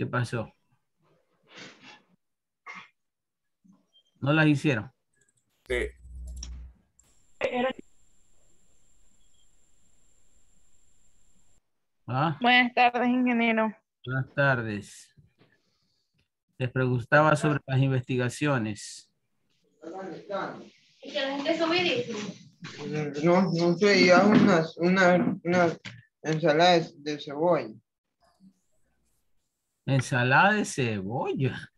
¿Qué pasó? ¿No las hicieron? Sí. ¿Ah? Buenas tardes, ingeniero. Buenas tardes. Les preguntaba sobre las investigaciones. No sé, ya unas ensaladas de cebolla. Ensalada de cebolla.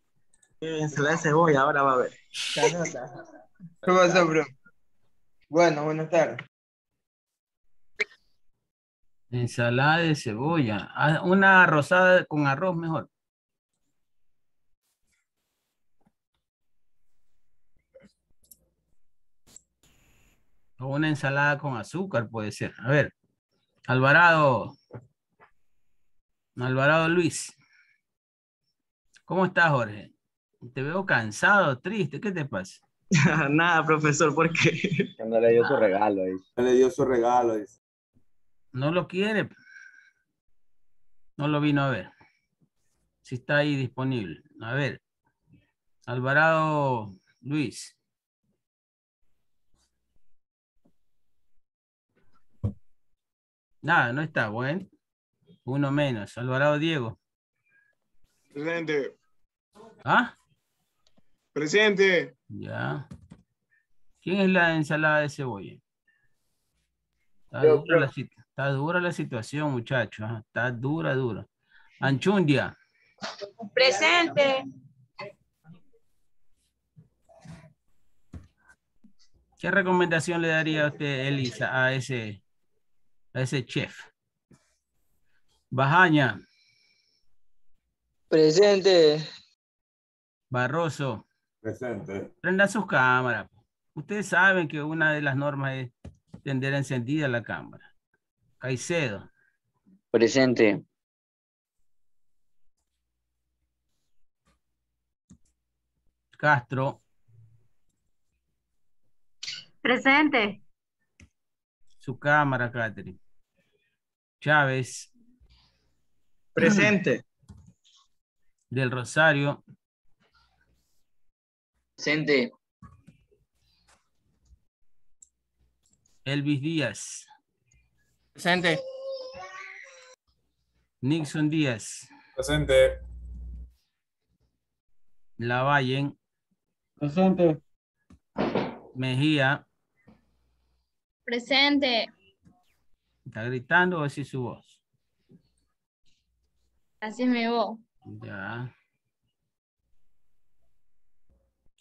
Ensalada de cebolla, ahora va a ver. ¿Qué pasa, bro? Bueno, buenas tardes. Ensalada de cebolla. Ah, una rosada con arroz mejor. O una ensalada con azúcar puede ser. A ver, Alvarado. Alvarado Luis. ¿Cómo estás, Jorge? Te veo cansado, triste. ¿Qué te pasa? Nada, profesor, porque Cuando le dio su regalo, dice. Le dio su regalo, dice. No lo quiere. No lo vino a ver. Si está ahí disponible. A ver. Alvarado Luis. Nada, no está. Bueno. Uno menos. Alvarado Diego. Presente. ¿Ah? Presente. Ya. ¿Quién es la ensalada de cebolla? Yo, Está dura la situación, muchachos. ¿Ah? Está dura, dura. Anchundia. Presente. ¿Qué recomendación le daría a usted, Elisa, a ese chef? Bajaña. presente. Barroso. Presente. Prendan sus cámaras. Ustedes saben que una de las normas es tener encendida la cámara. Caicedo. Presente. Castro. Presente. Su cámara, Catherine. Chávez. presente. Del Rosario. Presente. Elvis Díaz. Presente. Nixon Díaz. Presente. Lavallen. Presente. Mejía. Presente. ¿Está gritando o así su voz? Así me voy. Ya.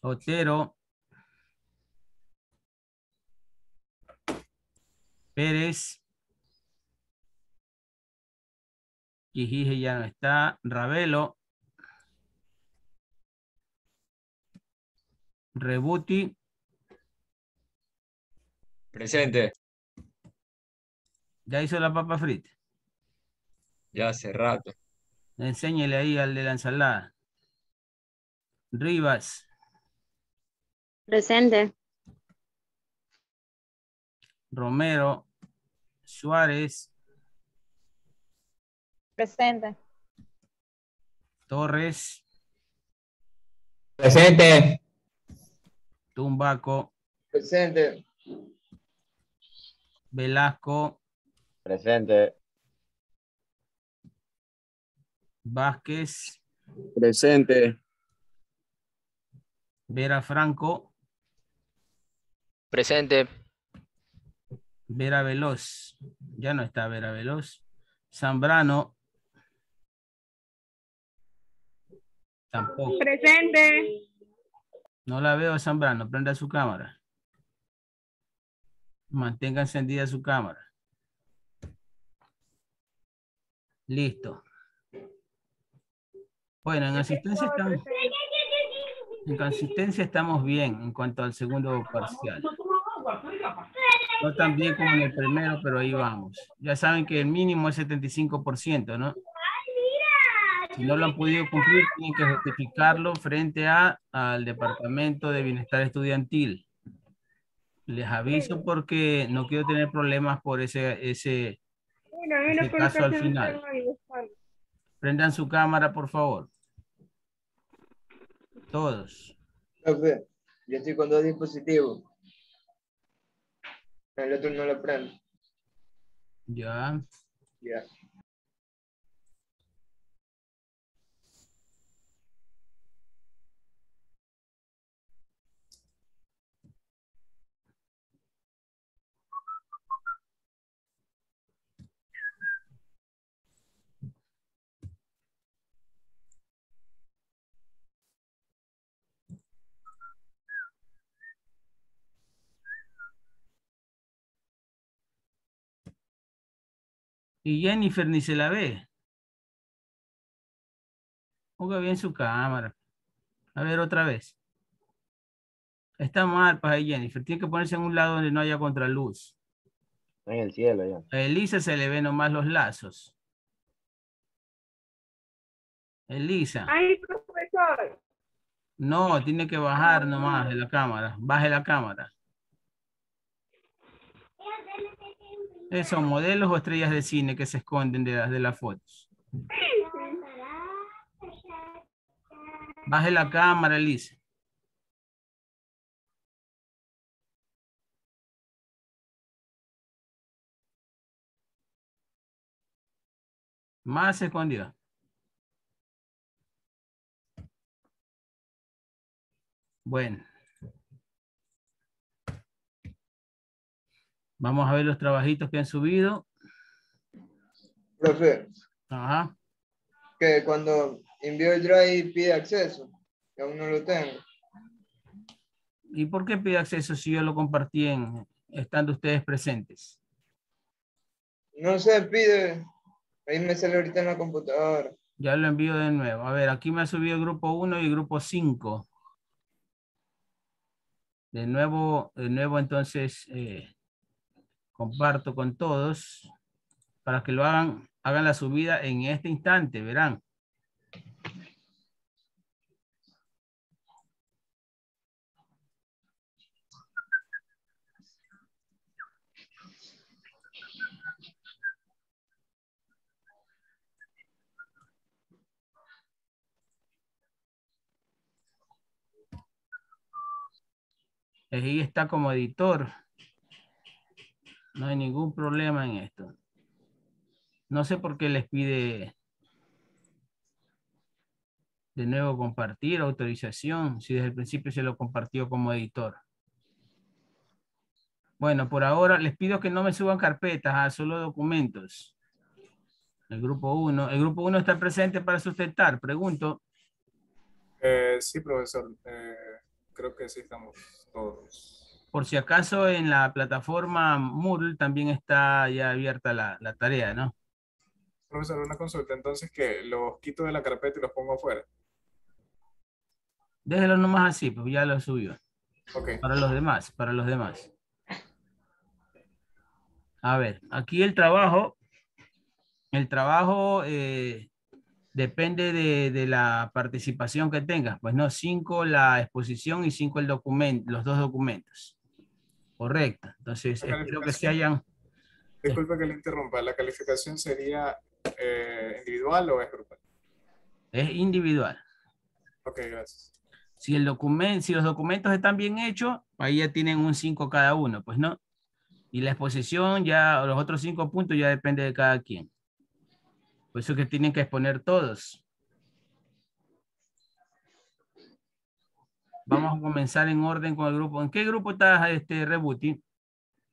Otero. Pérez. Quijije ya no está. Ravelo. Rebuti. Presente. Ya hizo la papa frita. Ya hace rato. Enséñele ahí al de la ensalada. Rivas. Presente. Romero. Suárez. Presente. Torres. Presente. Tumbaco. Presente. Velasco. Presente. Vázquez. Presente. Vera Franco. Presente. Vera Veloz. Ya no está Vera Veloz. Zambrano. Tampoco. Presente. No la veo, Zambrano. Prenda su cámara. Mantenga encendida su cámara. Listo. Bueno, en asistencia estamos bien en cuanto al segundo parcial. No tan bien como en el primero, pero ahí vamos. Ya saben que el mínimo es 75%, ¿no? Si no lo han podido cumplir, tienen que justificarlo frente al Departamento de Bienestar Estudiantil. Les aviso porque no quiero tener problemas por ese caso al final. Prendan su cámara, por favor. Todos. Profe, yo estoy con 2 dispositivos. El otro no lo prendo. Ya. Ya. Y Jennifer ni se la ve. Ponga bien su cámara. A ver, otra vez. Está mal, pues ahí Jennifer. Tiene que ponerse en un lado donde no haya contraluz. En el cielo ya. A Elisa se le ven nomás los lazos. Elisa. Ay, profesor. No, tiene que bajar nomás de la cámara. Baje la cámara. ¿Son modelos o estrellas de cine que se esconden de las fotos? Baje la cámara, Elisa. Más se escondió. Bueno. Vamos a ver los trabajitos que han subido. Profe, Ajá. que cuando envío el drive pide acceso, que aún no lo tengo. ¿Y por qué pide acceso si yo lo compartí estando ustedes presentes? No se pide. Ahí me sale ahorita en la computadora. Ya lo envío de nuevo. A ver, aquí me ha subido el grupo 1 y el grupo 5. De nuevo entonces comparto con todos para que lo hagan la subida en este instante, verán. Ahí está como editor. No hay ningún problema en esto. No sé por qué les pide de nuevo compartir, autorización, si desde el principio se lo compartió como editor. Bueno, por ahora les pido que no me suban carpetas, solo documentos. El grupo 1. ¿El grupo 1 está presente para sustentar? Pregunto. Sí, profesor. Creo que sí estamos todos. Por si acaso en la plataforma Moodle también está ya abierta la tarea, ¿no? Profesor, una consulta. Entonces, que los quito de la carpeta y los pongo afuera. Déjelo nomás así, pues ya lo subió. Ok. Para los demás, para los demás. A ver, aquí el trabajo depende de la participación que tengas. Pues no, 5 la exposición y 5 el documento, los 2 documentos. Correcto. Entonces, La espero que se calificación, hayan... disculpe que le interrumpa. ¿La calificación sería individual o es grupal? Es individual. Ok, gracias. Si los documentos están bien hechos, ahí ya tienen un 5 cada uno, pues no. Y la exposición ya, los otros 5 puntos ya depende de cada quien. Por eso que tienen que exponer todos. Vamos a comenzar en orden con el grupo. ¿En qué grupo estás, Rebuti?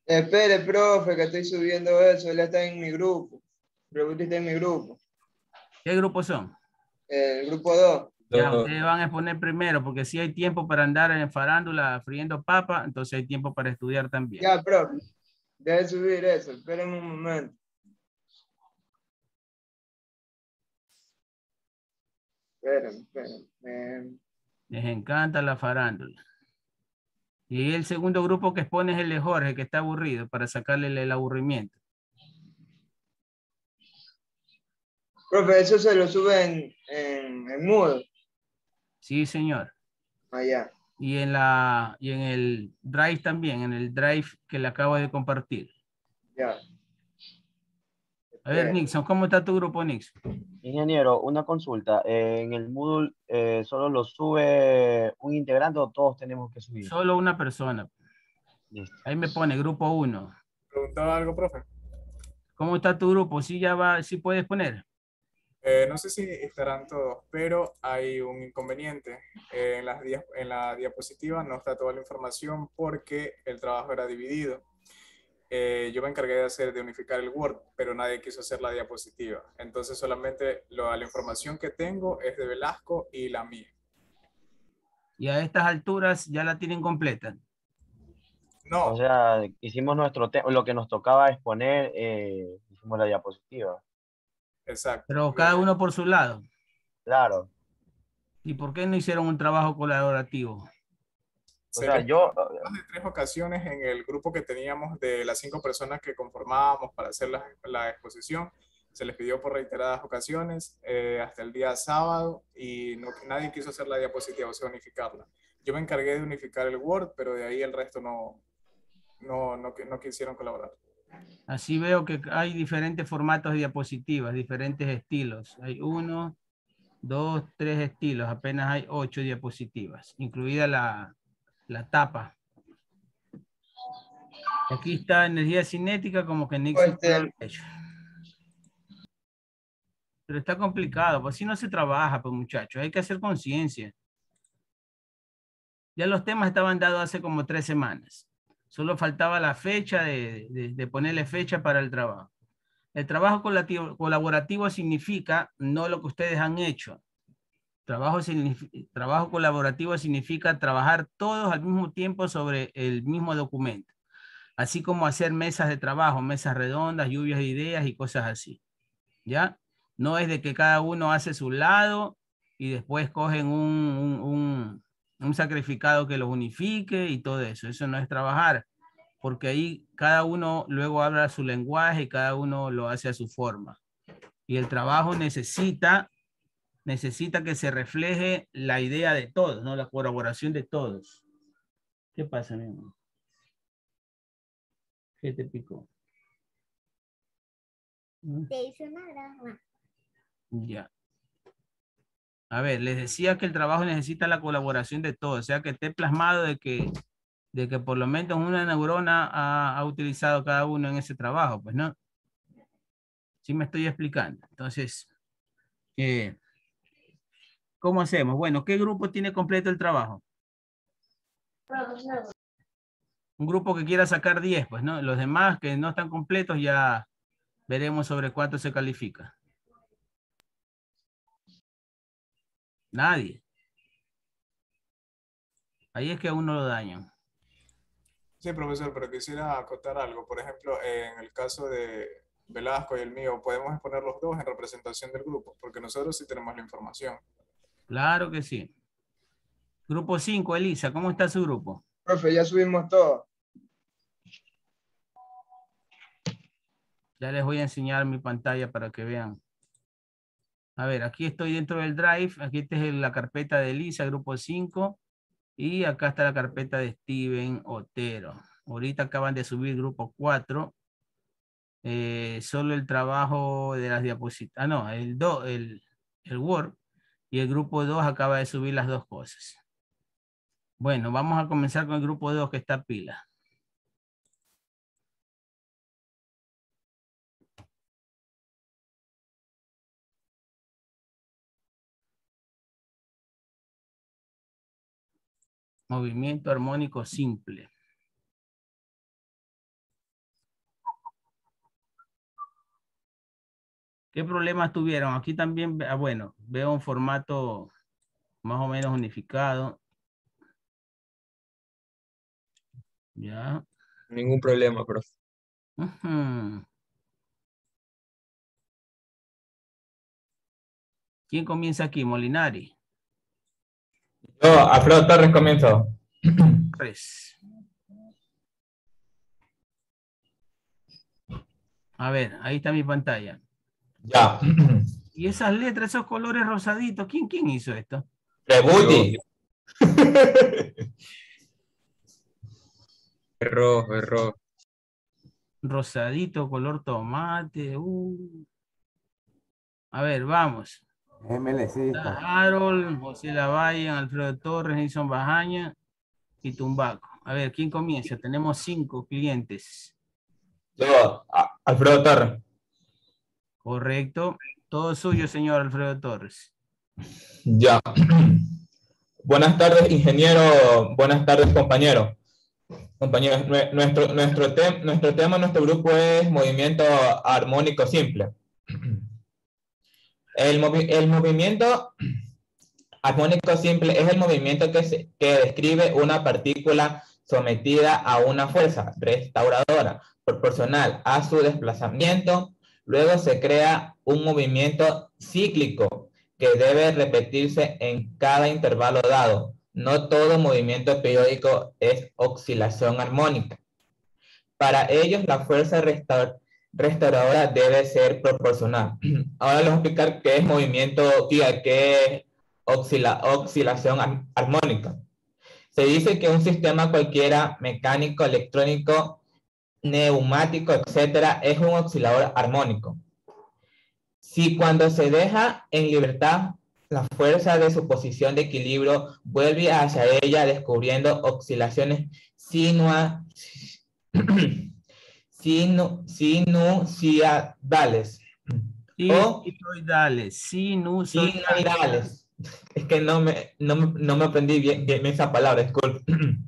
Espere, profe, que estoy subiendo eso. Él está en mi grupo. Rebuti está en mi grupo. ¿Qué grupos son? El grupo 2. Ya, ustedes van a exponer primero, porque si hay tiempo para andar en farándula friendo papa, entonces hay tiempo para estudiar también. Ya, profe. Deje subir eso. Espérenme un momento. Espérenme. Les encanta la farándula. Y el segundo grupo que expone es el de Jorge, que está aburrido, para sacarle el aburrimiento. Profe, eso se lo sube en Moodle. Sí, señor. Allá. Y en el Drive también, en el Drive que le acabo de compartir. Ya. A ver, Bien. Nixon, ¿cómo está tu grupo, Nixon? Ingeniero, una consulta. En el Moodle solo lo sube un integrante o todos tenemos que subir. Solo una persona. Listo. Ahí me pone grupo 1. ¿Preguntaba algo, profe? ¿Cómo está tu grupo? ¿Sí ya va, sí puedes poner? No sé si estarán todos, pero hay un inconveniente. En la diapositiva no está toda la información porque el trabajo era dividido. Yo me encargué de unificar el Word, pero nadie quiso hacer la diapositiva. Entonces solamente la información que tengo es de Velasco y la mía. Y a estas alturas ya la tienen completa. No, O sea, hicimos lo que nos tocaba exponer, hicimos la diapositiva. exacto. Pero cada uno por su lado. Claro. ¿Y por qué no hicieron un trabajo colaborativo? O Se sea, les yo, más de 3 ocasiones en el grupo que teníamos de las 5 personas que conformábamos para hacer la exposición. Se les pidió por reiteradas ocasiones hasta el día sábado y nadie quiso hacer la diapositiva, o sea, unificarla. Yo me encargué de unificar el Word, pero de ahí el resto no quisieron colaborar. Así veo que hay diferentes formatos de diapositivas, diferentes estilos. Hay 1, 2, 3 estilos. Apenas hay 8 diapositivas, incluida la tapa. Aquí está energía cinética, como que Nixon Pues, no lo ha hecho. Pero está complicado, pues así no se trabaja, pues muchachos. Hay que hacer conciencia. Ya los temas estaban dados hace como 3 semanas. Solo faltaba la fecha de ponerle fecha para el trabajo. El trabajo colaborativo significa no lo que ustedes han hecho. Trabajo colaborativo significa trabajar todos al mismo tiempo sobre el mismo documento. Así como hacer mesas de trabajo, mesas redondas, lluvias de ideas y cosas así. ¿Ya? No es de que cada uno hace su lado y después cogen un sacrificado que los unifique y todo eso. Eso no es trabajar, porque ahí cada uno luego habla su lenguaje y cada uno lo hace a su forma. Y el trabajo necesita que se refleje la idea de todos, ¿no? La colaboración de todos. ¿Qué pasa, mi amor? ¿Qué te picó? Te hice una grama. Ya. A ver, les decía que el trabajo necesita la colaboración de todos, o sea que esté plasmado de que por lo menos una neurona ha utilizado cada uno en ese trabajo, pues no. Sí me estoy explicando. Entonces, ¿cómo hacemos? Bueno, ¿qué grupo tiene completo el trabajo? Un grupo que quiera sacar 10, pues no. Los demás que no están completos ya veremos sobre cuánto se califica. Nadie. Ahí es que a uno lo dañan. Sí, profesor, pero quisiera acotar algo. Por ejemplo, en el caso de Velasco y el mío, podemos exponer los dos en representación del grupo, porque nosotros sí tenemos la información. Claro que sí. Grupo 5, Elisa, ¿cómo está su grupo? profe, ya subimos todo. Ya les voy a enseñar mi pantalla para que vean. A ver, aquí estoy dentro del Drive. Aquí esta es la carpeta de Elisa, grupo 5. Y acá está la carpeta de Steven Otero. Ahorita acaban de subir grupo 4. Solo el trabajo de las diapositivas. Ah, no, el Word. Y el grupo 2 acaba de subir las dos cosas. Bueno, vamos a comenzar con el grupo 2 que está pila. Movimiento armónico simple. ¿Qué problemas tuvieron? Aquí también, bueno, veo un formato más o menos unificado. Ya. Ningún problema, profe. ¿Quién comienza aquí? Molinari. Yo, Alfredo Torres, comienzo. Pues. A ver, ahí está mi pantalla. Ya. Y esas letras, esos colores rosaditos, ¿quién hizo esto? Rebuti. Rojo, rojo. Rosadito, color tomate. A ver, vamos. MLCista. Harold, José Lavalle, Alfredo Torres, Nelson Bajaña y Tumbaco. A ver, ¿quién comienza? Tenemos 5 clientes. Yo, Alfredo Torres. Correcto. Todo suyo, señor Alfredo Torres. Ya. Buenas tardes, ingeniero. Buenas tardes, compañero. Compañeros, nuestro tema, nuestro grupo es movimiento armónico simple. El movimiento armónico simple es el movimiento que describe una partícula sometida a una fuerza restauradora proporcional a su desplazamiento. Luego se crea un movimiento cíclico que debe repetirse en cada intervalo dado. No todo movimiento periódico es oscilación armónica. Para ellos, la fuerza restauradora debe ser proporcional. Ahora les voy a explicar qué es movimiento, qué es oscilación armónica. Se dice que un sistema cualquiera, mecánico, electrónico, neumático, etcétera, es un oscilador armónico. Si cuando se deja en libertad, la fuerza de su posición de equilibrio vuelve hacia ella descubriendo oscilaciones sinusoidales. Sinusoidales. Es que no me aprendí bien esa palabra, disculpe.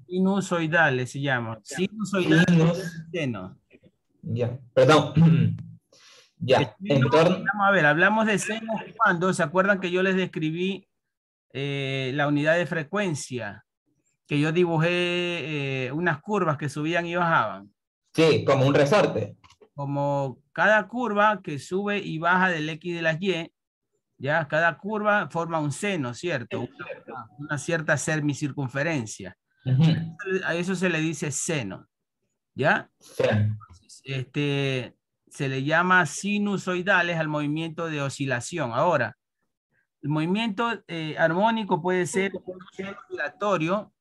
Sinusoidales se llama. Sinusoidales. Ya, perdón. Ya, a ver, hablamos de seno cuando, ¿se acuerdan que yo les describí la unidad de frecuencia? Que yo dibujé unas curvas que subían y bajaban. Sí, como un resorte. Como cada curva que sube y baja del X y de las Y, ya cada curva forma un seno, ¿cierto? Una cierta semicircunferencia. A eso se le dice seno, ¿ya? Sí. Se le llama sinusoidales al movimiento de oscilación. Ahora, el movimiento armónico puede ser oscilatorio,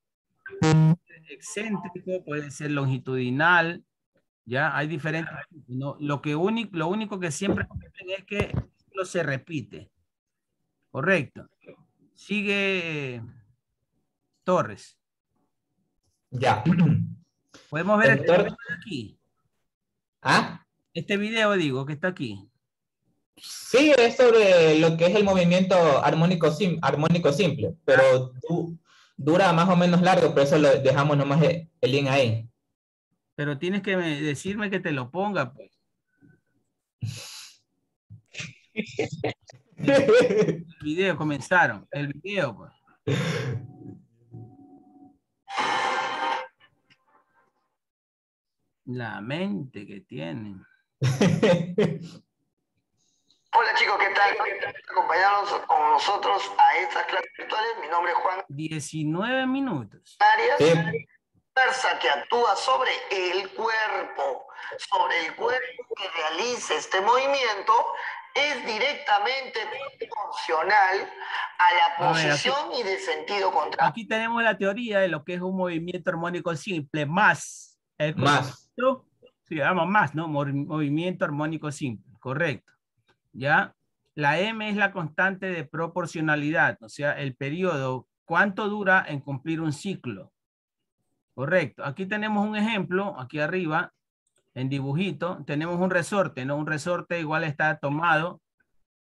excéntrico, puede ser longitudinal, ya hay diferentes. No, lo único que siempre es que el ciclo se repite. Correcto. Sigue Torres. Ya. Podemos ver este video aquí. ¿Ah? Este video, digo, que está aquí. Sí, es sobre lo que es el movimiento armónico simple, pero dura más o menos largo, por eso lo dejamos nomás el link ahí. Pero tienes que decirme que te lo ponga, pues. El video, comenzaron. El video, pues. La mente que tienen. Hola chicos, ¿qué tal? Acompañarnos con nosotros a estas clases virtuales. Mi nombre es Juan. 19 minutos. Fuerza que actúa sobre el cuerpo que realiza este movimiento es directamente proporcional a la posición y de sentido contrario. Aquí tenemos la teoría de lo que es un movimiento armónico simple más el concepto, se llama más, ¿no? Movimiento armónico simple, correcto. ¿Ya? La M es la constante de proporcionalidad, o sea, el periodo, cuánto dura en cumplir un ciclo. Correcto. Aquí tenemos un ejemplo, aquí arriba, en dibujito, tenemos un resorte, ¿no? Un resorte igual está tomado,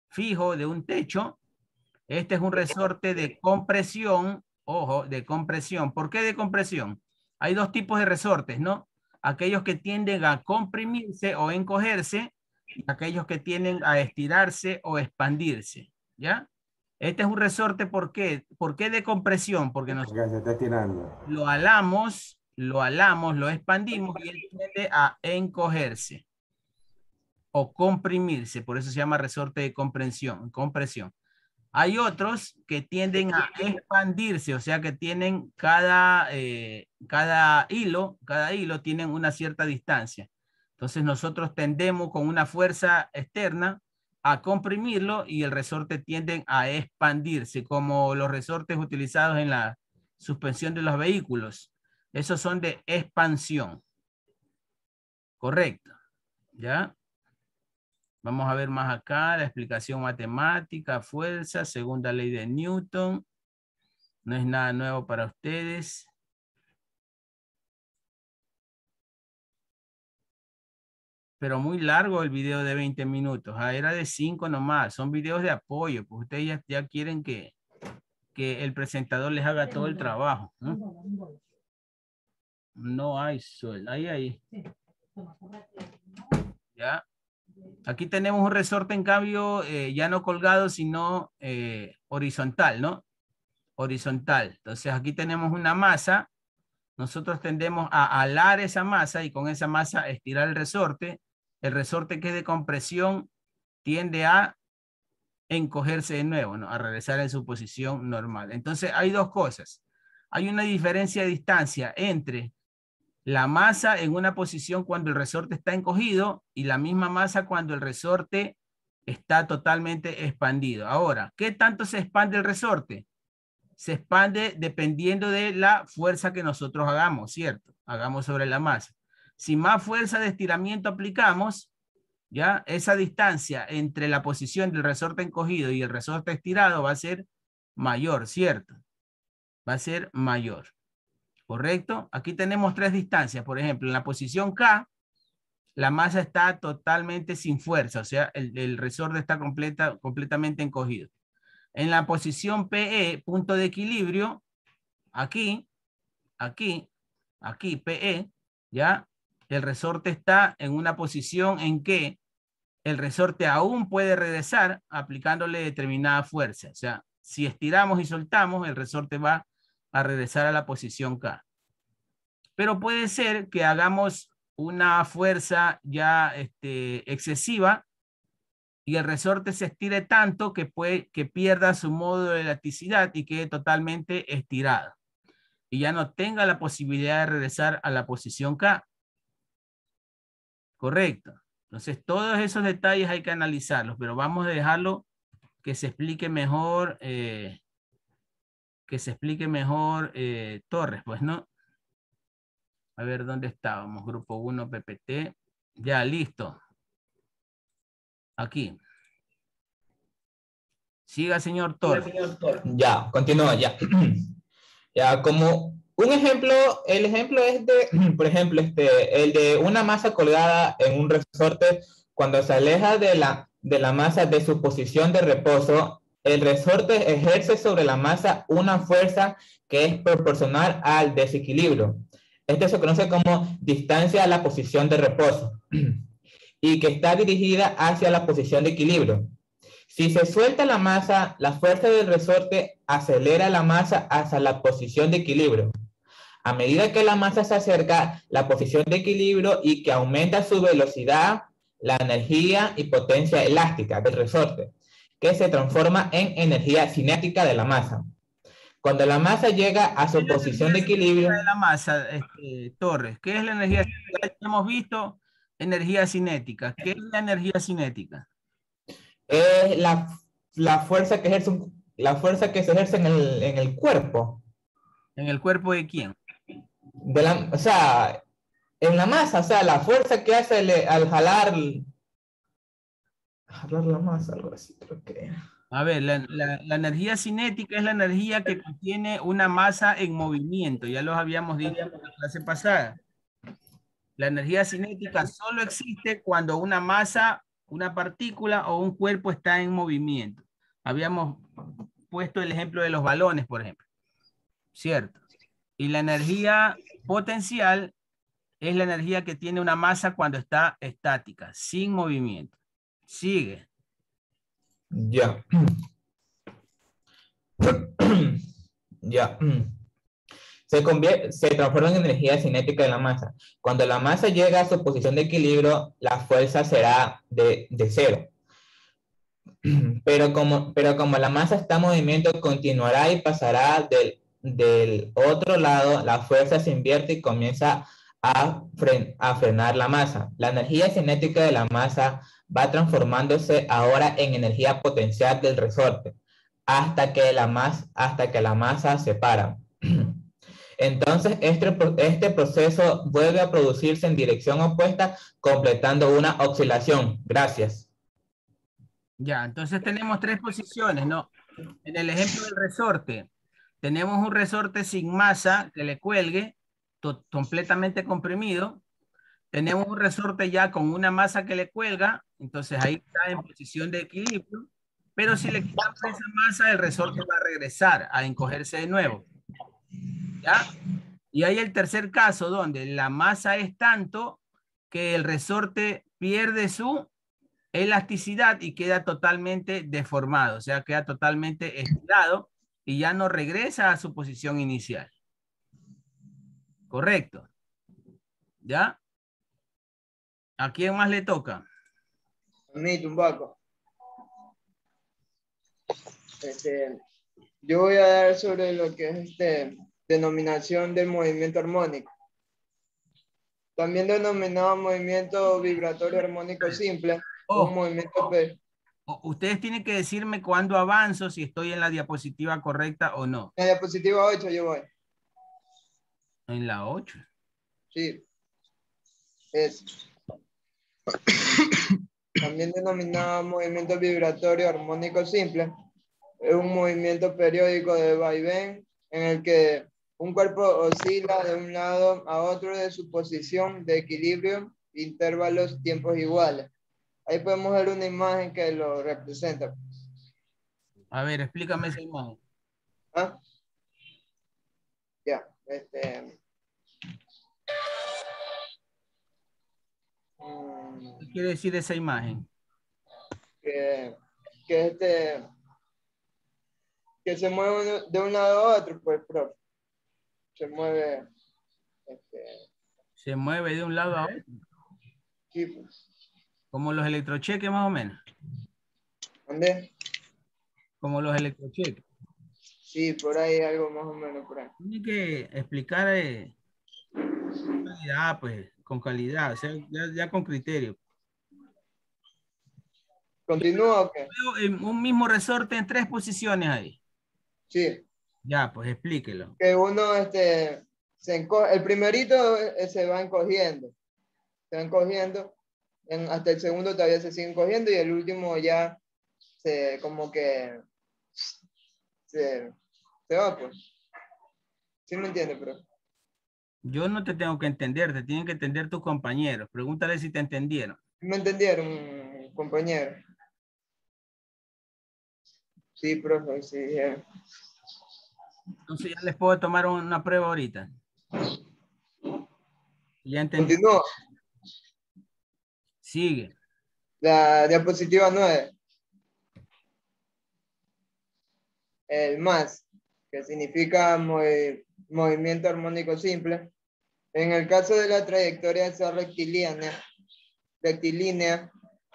fijo, de un techo. Este es un resorte de compresión, ojo, de compresión. ¿Por qué de compresión? Hay dos tipos de resortes, ¿no? Aquellos que tienden a comprimirse o encogerse, y aquellos que tienden a estirarse o expandirse, ¿ya? Este es un resorte, ¿por qué? ¿Por qué de compresión? Porque nosotros se está estirando. lo alamos, lo expandimos y él tiende a encogerse o comprimirse, por eso se llama resorte de compresión. Hay otros que tienden a expandirse, o sea que tienen cada hilo tienen una cierta distancia. Entonces nosotros tendemos con una fuerza externa a comprimirlo y el resorte tiende a expandirse, como los resortes utilizados en la suspensión de los vehículos. Esos son de expansión. Correcto. ¿Ya? Vamos a ver más acá la explicación matemática, fuerza, segunda ley de Newton. No es nada nuevo para ustedes. Pero muy largo el video de 20 minutos. Ah, era de 5 nomás. Son videos de apoyo. Pues ustedes ya quieren que el presentador les haga todo el trabajo, ¿no? No hay sol. Ahí. Ya. Aquí tenemos un resorte en cambio ya no colgado, sino horizontal, ¿no? Horizontal. Entonces aquí tenemos una masa. Nosotros tendemos a alar esa masa y con esa masa estirar el resorte. El resorte que es de compresión tiende a encogerse de nuevo, ¿no? A regresar en su posición normal. Entonces hay dos cosas. Hay una diferencia de distancia entre la masa en una posición cuando el resorte está encogido y la misma masa cuando el resorte está totalmente expandido. Ahora, ¿qué tanto se expande el resorte? Se expande dependiendo de la fuerza que nosotros hagamos, ¿cierto? Hagamos sobre la masa. Si más fuerza de estiramiento aplicamos, ya esa distancia entre la posición del resorte encogido y el resorte estirado va a ser mayor, ¿cierto? Va a ser mayor. ¿Correcto? Aquí tenemos tres distancias. Por ejemplo, en la posición K, la masa está totalmente sin fuerza, o sea, el resorte está completamente encogido. En la posición PE, punto de equilibrio, aquí, PE, ¿ya? El resorte está en una posición en que el resorte aún puede regresar aplicándole determinada fuerza. O sea, si estiramos y soltamos, el resorte va a regresar a la posición K. Pero puede ser que hagamos una fuerza ya excesiva y el resorte se estire tanto que pierda su modo de elasticidad y quede totalmente estirado. Y ya no tenga la posibilidad de regresar a la posición K. Correcto. Entonces, todos esos detalles hay que analizarlos, pero vamos a dejarlo que se explique mejor, Torres, pues, ¿no? A ver, ¿dónde estábamos? Grupo 1, PPT. Ya, listo. Aquí. Siga, señor Torres. Ya, continúa, ya. Ya, como un ejemplo, el ejemplo es de, por ejemplo, el de una masa colgada en un resorte, cuando se aleja de la masa de su posición de reposo, el resorte ejerce sobre la masa una fuerza que es proporcional al desequilibrio. Esto se conoce como distancia a la posición de reposo y que está dirigida hacia la posición de equilibrio. Si se suelta la masa, la fuerza del resorte acelera la masa hacia la posición de equilibrio. A medida que la masa se acerca a la posición de equilibrio y que aumenta su velocidad, la energía y potencia elástica del resorte, que se transforma en energía cinética de la masa. Cuando la masa llega a su posición de equilibrio... de la masa, Torres, ¿qué es la energía cinética? Ya hemos visto energía cinética. ¿Qué es la energía cinética? Es la fuerza que ejerce se ejerce en el cuerpo. ¿En el cuerpo de quién? O sea, en la masa, o sea, la fuerza que hace al jalar la masa, algo así, creo que. A ver, la energía cinética es la energía que contiene una masa en movimiento. Ya los habíamos dicho en la clase pasada. La energía cinética solo existe cuando una masa, una partícula o un cuerpo está en movimiento. Habíamos puesto el ejemplo de los balones, por ejemplo. ¿Cierto? Y la energía potencial es la energía que tiene una masa cuando está estática, sin movimiento. Sigue. Ya. Ya. Se transforma en energía cinética de la masa. Cuando la masa llega a su posición de equilibrio, la fuerza será de cero. Pero como la masa está en movimiento, continuará y pasará del otro lado, la fuerza se invierte y comienza a frenar la masa. La energía cinética de la masa va transformándose ahora en energía potencial del resorte hasta que la masa se para. Entonces, este proceso vuelve a producirse en dirección opuesta, completando una oscilación. Gracias. Ya, entonces tenemos tres posiciones, ¿no? En el ejemplo del resorte, tenemos un resorte sin masa que le cuelgue, completamente comprimido. Tenemos un resorte ya con una masa que le cuelga, entonces ahí está en posición de equilibrio, pero si le quitamos esa masa, el resorte va a regresar a encogerse de nuevo. ¿Ya? Y hay el tercer caso donde la masa es tanto que el resorte pierde su elasticidad y queda totalmente deformado, o sea, queda totalmente estirado y ya no regresa a su posición inicial. Correcto. ¿Ya? ¿A quién más le toca? A mí, Tumbaco. Yo voy a dar sobre lo que es denominación del movimiento armónico. También denominado movimiento vibratorio armónico simple, un movimiento ustedes tienen que decirme cuándo avanzo, si estoy en la diapositiva correcta o no. En la diapositiva 8 yo voy. En la 8. Sí. Es. También denominado movimiento vibratorio armónico simple, es un movimiento periódico de vaivén en el que un cuerpo oscila de un lado a otro de su posición de equilibrio, intervalos, tiempos iguales. Ahí podemos ver una imagen que lo representa. A ver, explícame esa imagen. ¿Ah? Ya, ¿Qué quiere decir esa imagen? Que se mueve de un lado a otro, pues, profe. Se mueve. Se mueve de un lado a otro. Sí, pues. Como los electrocheques, más o menos. ¿Dónde? Como los electrocheques. Sí, por ahí algo más o menos por ahí. Tiene que explicar calidad, pues, con calidad, o sea, ya con criterio. ¿Continúa o qué? Veo un mismo resorte en tres posiciones ahí. Sí. Ya, pues explíquelo. Que uno se encoge, el primerito se va encogiendo. Se va encogiendo. Hasta el segundo todavía se sigue encogiendo y el último ya como que se va, pues. ¿Sí me entiendes, bro? Yo no te tengo que entender, te tienen que entender tus compañeros. Pregúntale si te entendieron. ¿Me entendieron, compañero? Sí, profe, sí. Entonces ya les puedo tomar una prueba ahorita. Ya entendí. Continúa. Sigue. La diapositiva 9. El más, que significa movimiento armónico simple. En el caso de la trayectoria sea rectilínea,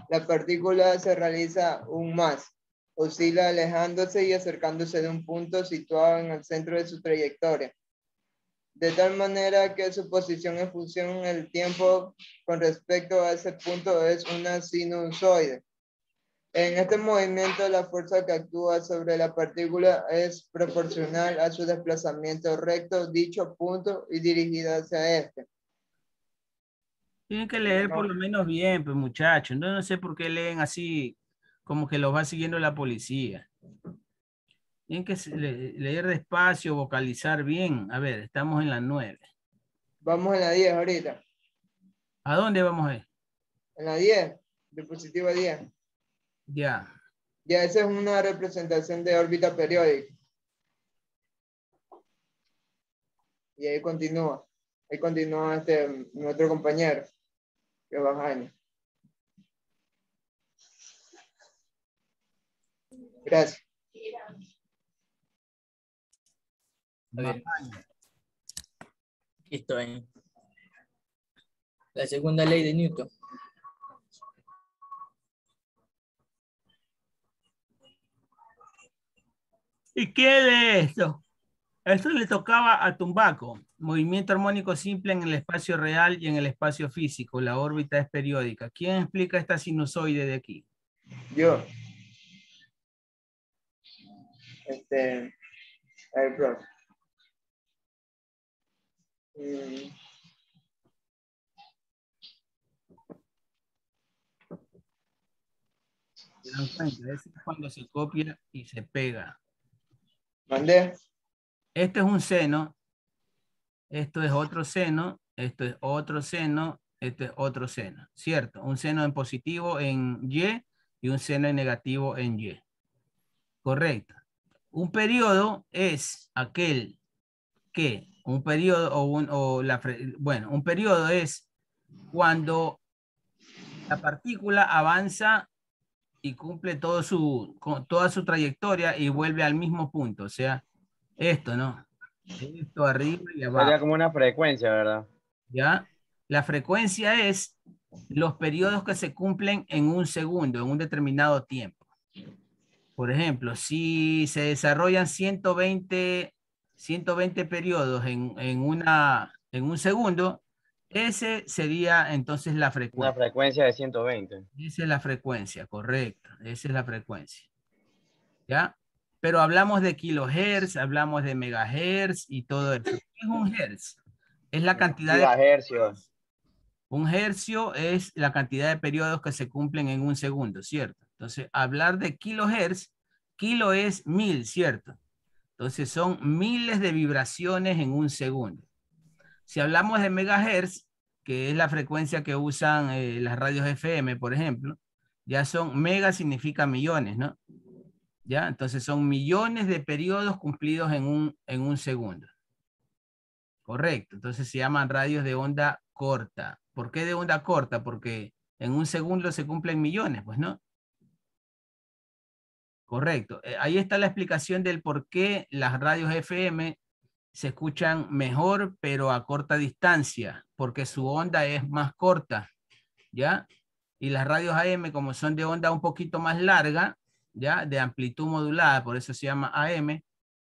la partícula se realiza un más. Oscila alejándose y acercándose de un punto situado en el centro de su trayectoria, de tal manera que su posición en función en el tiempo con respecto a ese punto es una sinusoide. En este movimiento, la fuerza que actúa sobre la partícula es proporcional a su desplazamiento recto, dicho punto, y dirigida hacia este. Tienen que leer por lo menos bien, pues muchachos. No sé por qué leen así, como que los va siguiendo la policía. Tienen que leer despacio, vocalizar bien. A ver, estamos en la 9. Vamos en la 10 ahorita. ¿A dónde vamos a ir? En la 10, diapositiva 10. Ya. Ya esa es una representación de órbita periódica. Y ahí continúa. Ahí continúa nuestro compañero, que va Jaime. Gracias. A ver. Aquí estoy. La segunda ley de Newton. ¿Y qué es esto? Esto le tocaba a Tumbaco. Movimiento armónico simple en el espacio real y en el espacio físico. La órbita es periódica. ¿Quién explica esta sinusoide de aquí? Yo. A ver, profe. ¿Se dan cuenta? Eso es cuando se copia y se pega. ¿Mandé? Este es un seno, esto es otro seno, esto es otro seno, este es otro seno, ¿cierto? Un seno en positivo en Y un seno en negativo en Y. Correcto. Un periodo es aquel que, un periodo un periodo es cuando la partícula avanza y cumple toda su trayectoria y vuelve al mismo punto. O sea, esto, ¿no? Esto arriba y abajo. Sería como una frecuencia, ¿verdad? ¿Ya? La frecuencia es los periodos que se cumplen en un segundo, en un determinado tiempo. Por ejemplo, si se desarrollan 120 periodos en un segundo, ese sería entonces la frecuencia. Una frecuencia de 120. Esa es la frecuencia, correcto. Esa es la frecuencia. ¿Ya? Pero hablamos de kilohertz, hablamos de megahertz y todo eso. ¿Qué es un hertz? Es la cantidad Gigahercios. Un hercio es la cantidad de periodos que se cumplen en un segundo, ¿cierto? Entonces, hablar de kilohertz, kilo es 1000, ¿cierto? Entonces, son miles de vibraciones en un segundo. Si hablamos de megahertz, que es la frecuencia que usan las radios FM, por ejemplo, ya son mega significa millones, ¿no? ¿Ya? Entonces, son millones de periodos cumplidos en un segundo. Correcto. Entonces, se llaman radios de onda corta. ¿Por qué de onda corta? Porque en un segundo se cumplen millones, pues, ¿no? Correcto. Ahí está la explicación del por qué las radios FM se escuchan mejor, pero a corta distancia, porque su onda es más corta, ¿ya? Y las radios AM, como son de onda un poquito más larga, ¿ya? De amplitud modulada, por eso se llama AM,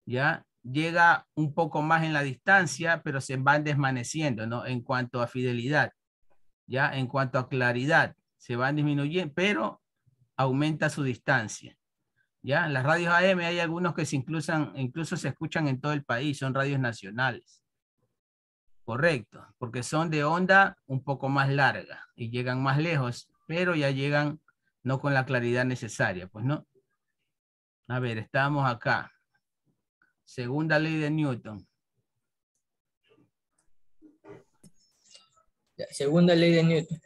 ¿ya? Llega un poco más en la distancia, pero se van desvaneciendo, ¿no? En cuanto a fidelidad, ¿ya? En cuanto a claridad, se van disminuyendo, pero aumenta su distancia, ¿ya? Las radios AM hay algunos que incluso se escuchan en todo el país, son radios nacionales. Correcto, porque son de onda un poco más larga y llegan más lejos, pero ya llegan no con la claridad necesaria, pues no. A ver, estamos acá. Segunda ley de Newton. La segunda ley de Newton.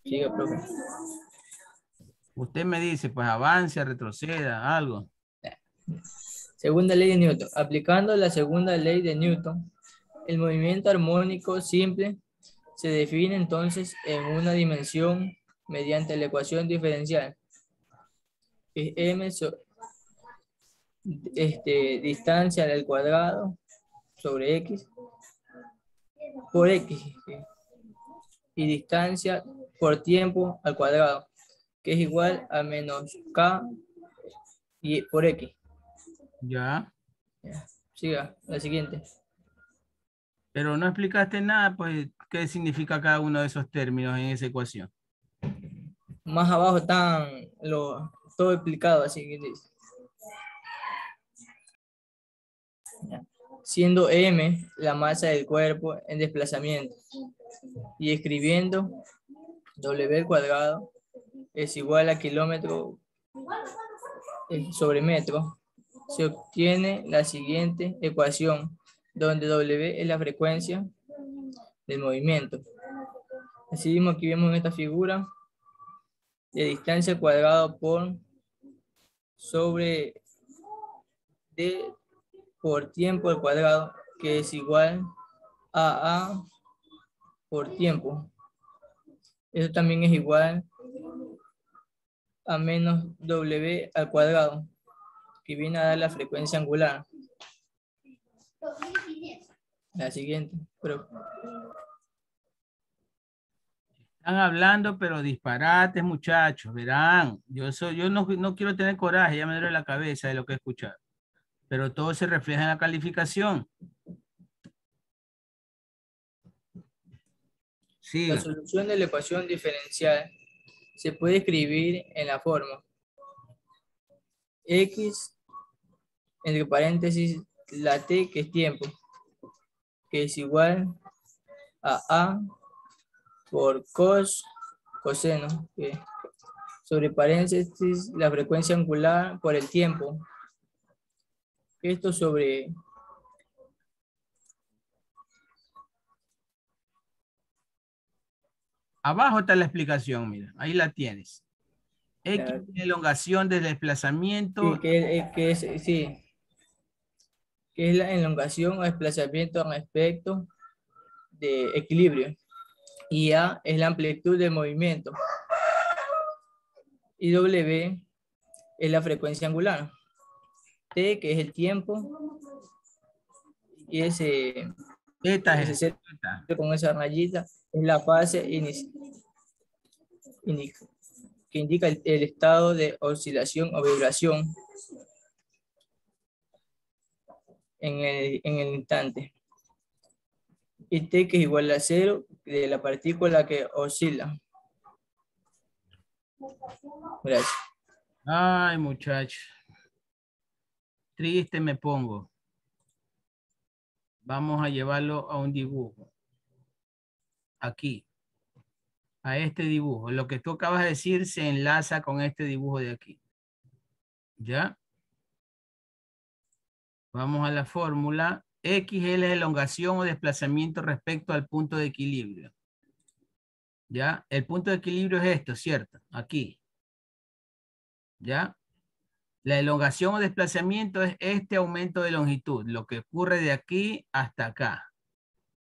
Siga, profe. Usted me dice, pues avance, retroceda, algo. Segunda ley de Newton. Aplicando la segunda ley de Newton, el movimiento armónico simple se define entonces en una dimensión mediante la ecuación diferencial. Es m distancia al cuadrado sobre x por x y distancia por tiempo al cuadrado, que es igual a menos k y por x. Ya. Siga, la siguiente. Pero no explicaste nada, pues, qué significa cada uno de esos términos en esa ecuación. Más abajo están todo explicado, así que dice. Siendo m la masa del cuerpo en desplazamiento y escribiendo w al cuadrado es igual a kilómetro sobre metro, se obtiene la siguiente ecuación, donde w es la frecuencia del movimiento. Así mismo aquí vemos en esta figura de distancia al cuadrado por sobre d por tiempo al cuadrado, que es igual a por tiempo. Eso también es igual a menos w al cuadrado, que viene a dar la frecuencia angular. La siguiente. Están hablando, pero disparates, muchachos, verán. Yo no quiero tener coraje, ya me duele la cabeza de lo que he escuchado. Pero todo se refleja en la calificación. Sí. La solución de la ecuación diferencial se puede escribir en la forma x entre paréntesis la t, que es tiempo, que es igual a por coseno, que sobre paréntesis la frecuencia angular por el tiempo. Esto sobre... Abajo está la explicación, mira, ahí la tienes. X es elongación del desplazamiento. Sí, que es la elongación o desplazamiento respecto de equilibrio. Y A es la amplitud del movimiento. Y W es la frecuencia angular. T, que es el tiempo. Y ese con esa rayita es la fase que indica el estado de oscilación o vibración en el instante. Y T, que es igual a 0 de la partícula que oscila. Gracias. Ay, muchacho. Triste me pongo. Vamos a llevarlo a un dibujo. Aquí. A este dibujo. Lo que tú acabas de decir se enlaza con este dibujo de aquí. ¿Ya? Vamos a la fórmula. X es la elongación o desplazamiento respecto al punto de equilibrio. ¿Ya? El punto de equilibrio es esto, ¿cierto? Aquí. ¿Ya? La elongación o desplazamiento es este aumento de longitud, lo que ocurre de aquí hasta acá.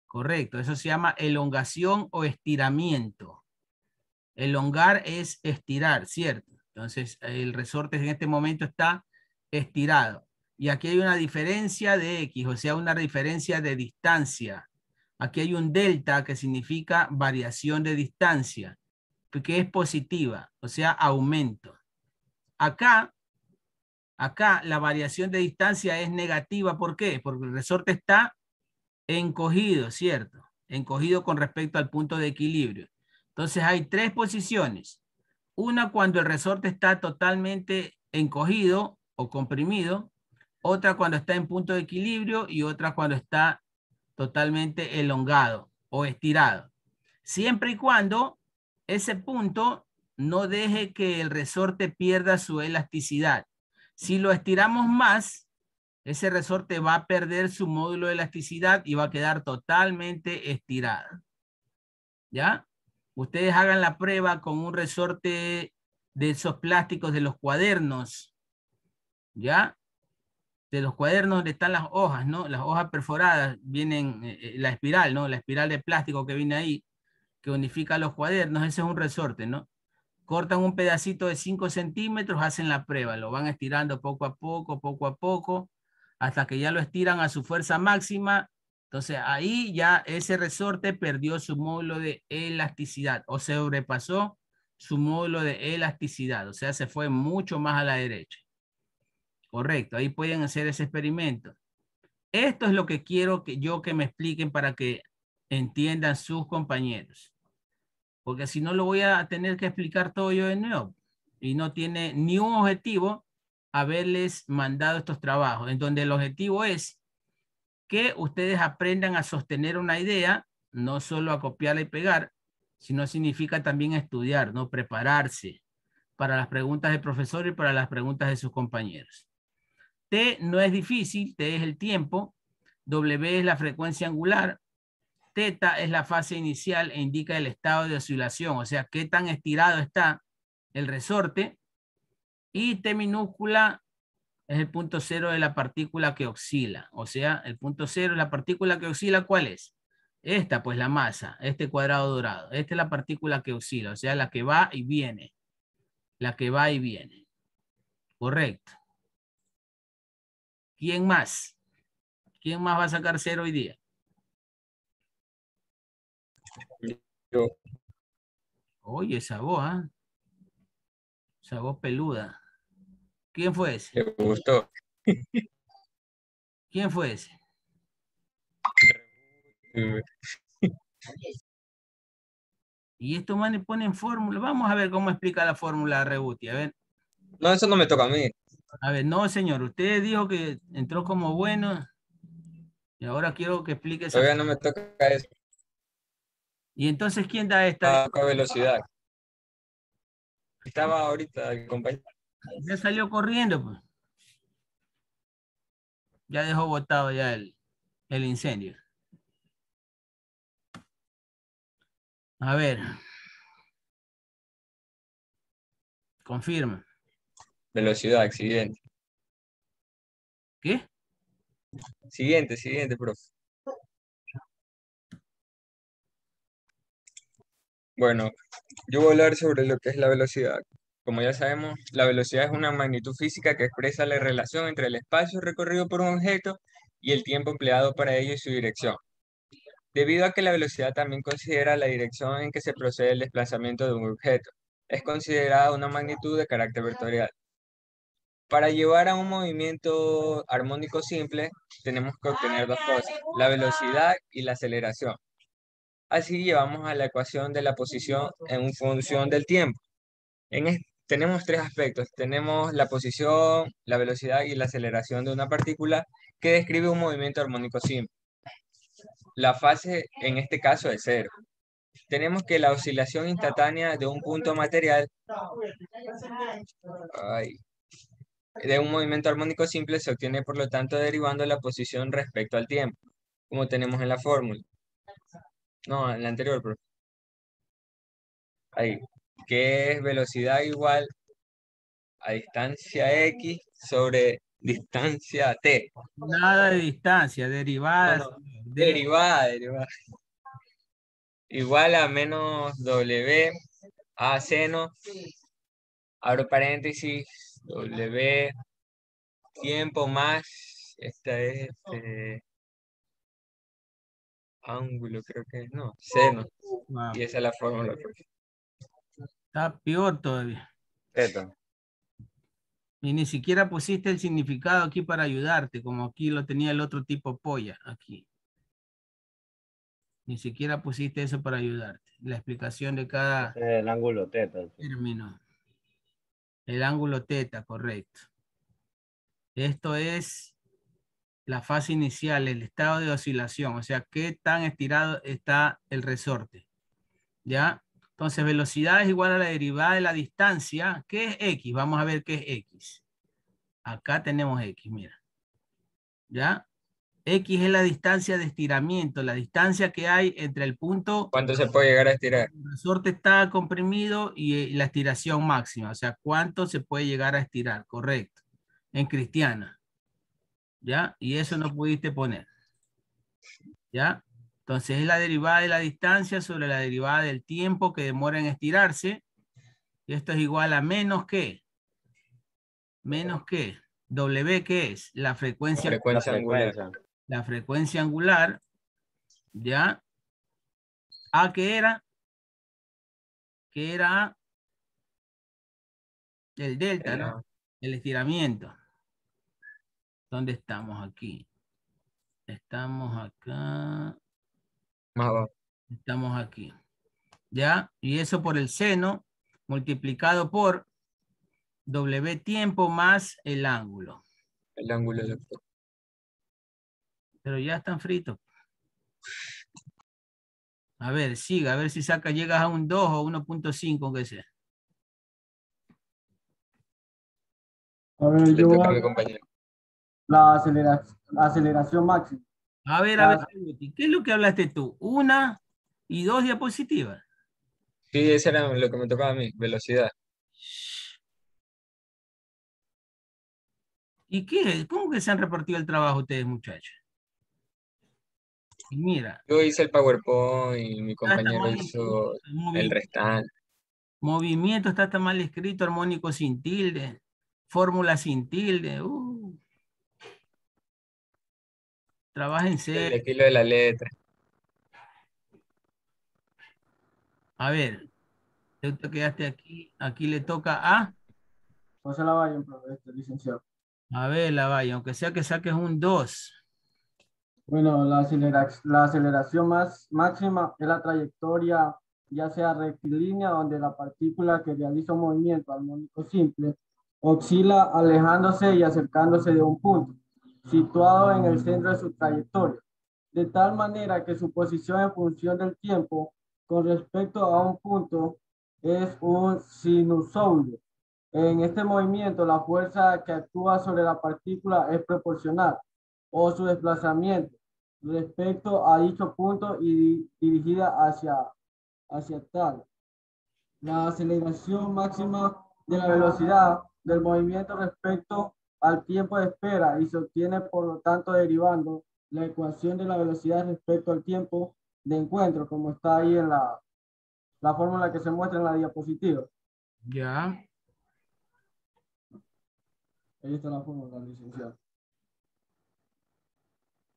Correcto, eso se llama elongación o estiramiento. Elongar es estirar, ¿cierto? Entonces, el resorte en este momento está estirado. Y aquí hay una diferencia de X, o sea, una diferencia de distancia. Aquí hay un delta que significa variación de distancia, que es positiva, o sea, aumento. Acá la variación de distancia es negativa. ¿Por qué? Porque el resorte está encogido, ¿cierto? Encogido con respecto al punto de equilibrio. Entonces hay tres posiciones. Una cuando el resorte está totalmente encogido o comprimido. Otra cuando está en punto de equilibrio y otra cuando está totalmente elongado o estirado. Siempre y cuando ese punto no deje que el resorte pierda su elasticidad. Si lo estiramos más, ese resorte va a perder su módulo de elasticidad y va a quedar totalmente estirado. ¿Ya? Ustedes hagan la prueba con un resorte de esos plásticos de los cuadernos. ¿Ya? De los cuadernos donde están las hojas, ¿no? Las hojas perforadas, vienen la espiral, ¿no? La espiral de plástico que viene ahí, que unifica los cuadernos, ese es un resorte, ¿no? Cortan un pedacito de 5 centímetros, hacen la prueba, lo van estirando poco a poco, hasta que ya lo estiran a su fuerza máxima. Entonces ahí ya ese resorte perdió su módulo de elasticidad o sobrepasó su módulo de elasticidad, o sea, se fue mucho más a la derecha. Correcto, ahí pueden hacer ese experimento. Esto es lo que quiero que me expliquen para que entiendan sus compañeros. Porque si no lo voy a tener que explicar todo yo de nuevo. Y no tiene ni un objetivo haberles mandado estos trabajos, en donde el objetivo es que ustedes aprendan a sostener una idea, no solo a copiarla y pegar, sino significa también estudiar, ¿no? Prepararse para las preguntas del profesor y para las preguntas de sus compañeros. T no es difícil, T es el tiempo, W es la frecuencia angular, Teta es la fase inicial e indica el estado de oscilación, o sea, qué tan estirado está el resorte, y T minúscula es el punto cero de la partícula que oscila, o sea, el punto cero es la partícula que oscila, ¿cuál es? Esta, pues la masa, este cuadrado dorado, esta es la partícula que oscila, o sea, la que va y viene, la que va y viene, correcto. ¿Quién más? ¿Quién más va a sacar cero hoy día? Yo. Oye, esa voz, ¿ah? Esa voz peluda. ¿Quién fue ese? Me gustó. ¿Quién fue ese? Y estos manes ponen fórmula. Vamos a ver cómo explica la fórmula de Rebuti. A ver. No, eso no me toca a mí. A ver, no, señor. Usted dijo que entró como bueno. Y ahora quiero que expliques. Todavía no me toca eso. Y entonces, ¿quién da esta? Toca velocidad. Estaba ahorita el compañero. Ya salió corriendo, pues. Ya dejó botado ya el incendio. A ver. Confirma. Velocidad, siguiente. ¿Qué? Siguiente, profe. Bueno, yo voy a hablar sobre lo que es la velocidad. Como ya sabemos, la velocidad es una magnitud física que expresa la relación entre el espacio recorrido por un objeto y el tiempo empleado para ello y su dirección. Debido a que la velocidad también considera la dirección en que se procede el desplazamiento de un objeto, es considerada una magnitud de carácter vectorial. Para llevar a un movimiento armónico simple, tenemos que obtener dos cosas, la velocidad y la aceleración. Así llevamos a la ecuación de la posición en función del tiempo. Tenemos tres aspectos. Tenemos la posición, la velocidad y la aceleración de una partícula que describe un movimiento armónico simple. La fase en este caso es cero. Tenemos que la oscilación instantánea de un punto material de un movimiento armónico simple se obtiene por lo tanto derivando la posición respecto al tiempo, como tenemos en la fórmula. No, en la anterior, pero ahí, que es velocidad igual a distancia x sobre distancia t. Nada de distancia, derivada. No, derivada. Igual a menos w a seno, abro paréntesis, w tiempo más, esta es ángulo, creo que es, no, seno. Wow. Y esa es la fórmula. Está peor todavía. Esto. Y ni siquiera pusiste el significado aquí para ayudarte, como aquí lo tenía el otro tipo polla, aquí. Ni siquiera pusiste eso para ayudarte. La explicación de cada el ángulo teta. término. El ángulo teta, correcto. Esto es la fase inicial, el estado de oscilación, o sea, qué tan estirado está el resorte. ¿Ya? Entonces, velocidad es igual a la derivada de la distancia. ¿Qué es X? Vamos a ver qué es X. Acá tenemos X, mira. ¿Ya? X es la distancia de estiramiento, la distancia que hay entre el punto... ¿Cuánto se puede llegar a estirar? El resorte está comprimido y la estiración máxima, o sea, ¿cuánto se puede llegar a estirar? Correcto. En cristiana. ¿Ya? Y eso no pudiste poner. ¿Ya? Entonces es la derivada de la distancia sobre la derivada del tiempo que demora en estirarse. Y esto es igual a menos que. Menos que. W, ¿qué es? La frecuencia angular. La frecuencia angular. ¿Ya? A, ¿qué era? ¿Qué era A? El delta, ¿no? El estiramiento. ¿Dónde estamos aquí? Estamos acá. Más abajo. Estamos aquí. ¿Ya? Y eso por el seno multiplicado por W tiempo más el ángulo. El ángulo de Pero ya están fritos. A ver, siga, a ver si saca, llegas a un 2 o 1.5, que sea. A ver, yo toca a mi compañero. la aceleración máxima. A ver, ¿qué es lo que hablaste tú? 1 y 2 diapositivas. Sí, ese era lo que me tocaba a mí, velocidad. ¿Y qué? ¿Cómo que se han repartido el trabajo ustedes, muchachos? Y mira. Yo hice el PowerPoint y mi compañero hizo el restante. Movimiento está tan mal escrito, armónico sin tilde, fórmula sin tilde. Trabaja en serio. Aquí lo de la letra. A ver, tú te quedaste aquí. Aquí le toca a... José Lavalle, licenciado. A ver, Lavalle, aunque sea que saques un 2. Bueno, la aceleración máxima es la trayectoria, ya sea rectilínea, donde la partícula que realiza un movimiento armónico simple oscila alejándose y acercándose de un punto, situado en el centro de su trayectoria. de tal manera que su posición en función del tiempo con respecto a un punto es un sinusoide. En este movimiento, la fuerza que actúa sobre la partícula es proporcional o su desplazamiento respecto a dicho punto y dirigida hacia tal. La aceleración máxima de la velocidad del movimiento respecto al tiempo de espera y se obtiene por lo tanto derivando la ecuación de la velocidad respecto al tiempo de encuentro, como está ahí en la fórmula que se muestra en la diapositiva. Ya. Ahí está la fórmula, licenciado.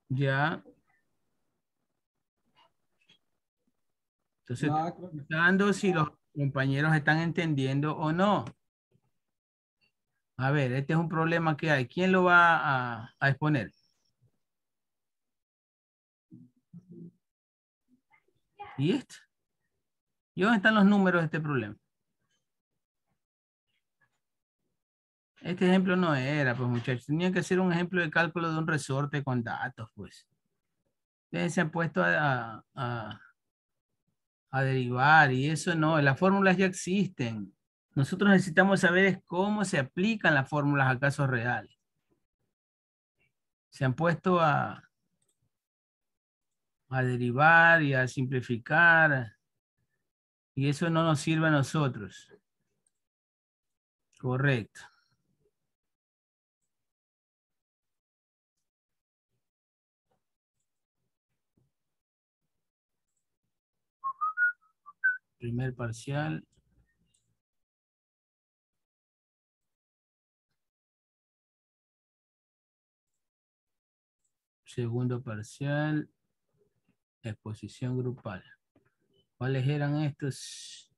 Ya. Entonces, Ya, estoy preguntando si los compañeros están entendiendo o no. A ver, este es un problema que hay. ¿Quién lo va a exponer? ¿Y esto? ¿Y dónde están los números de este problema? Este ejemplo no era, pues muchachos. Tenían que hacer un ejemplo de cálculo de un resorte con datos, pues. Ustedes se han puesto a derivar y eso no. Las fórmulas ya existen. Nosotros necesitamos saber es cómo se aplican las fórmulas a casos reales. Se han puesto a derivar y a simplificar. Y eso no nos sirve a nosotros. Correcto. Primer parcial. Segundo parcial. Exposición grupal. ¿Cuáles eran estos?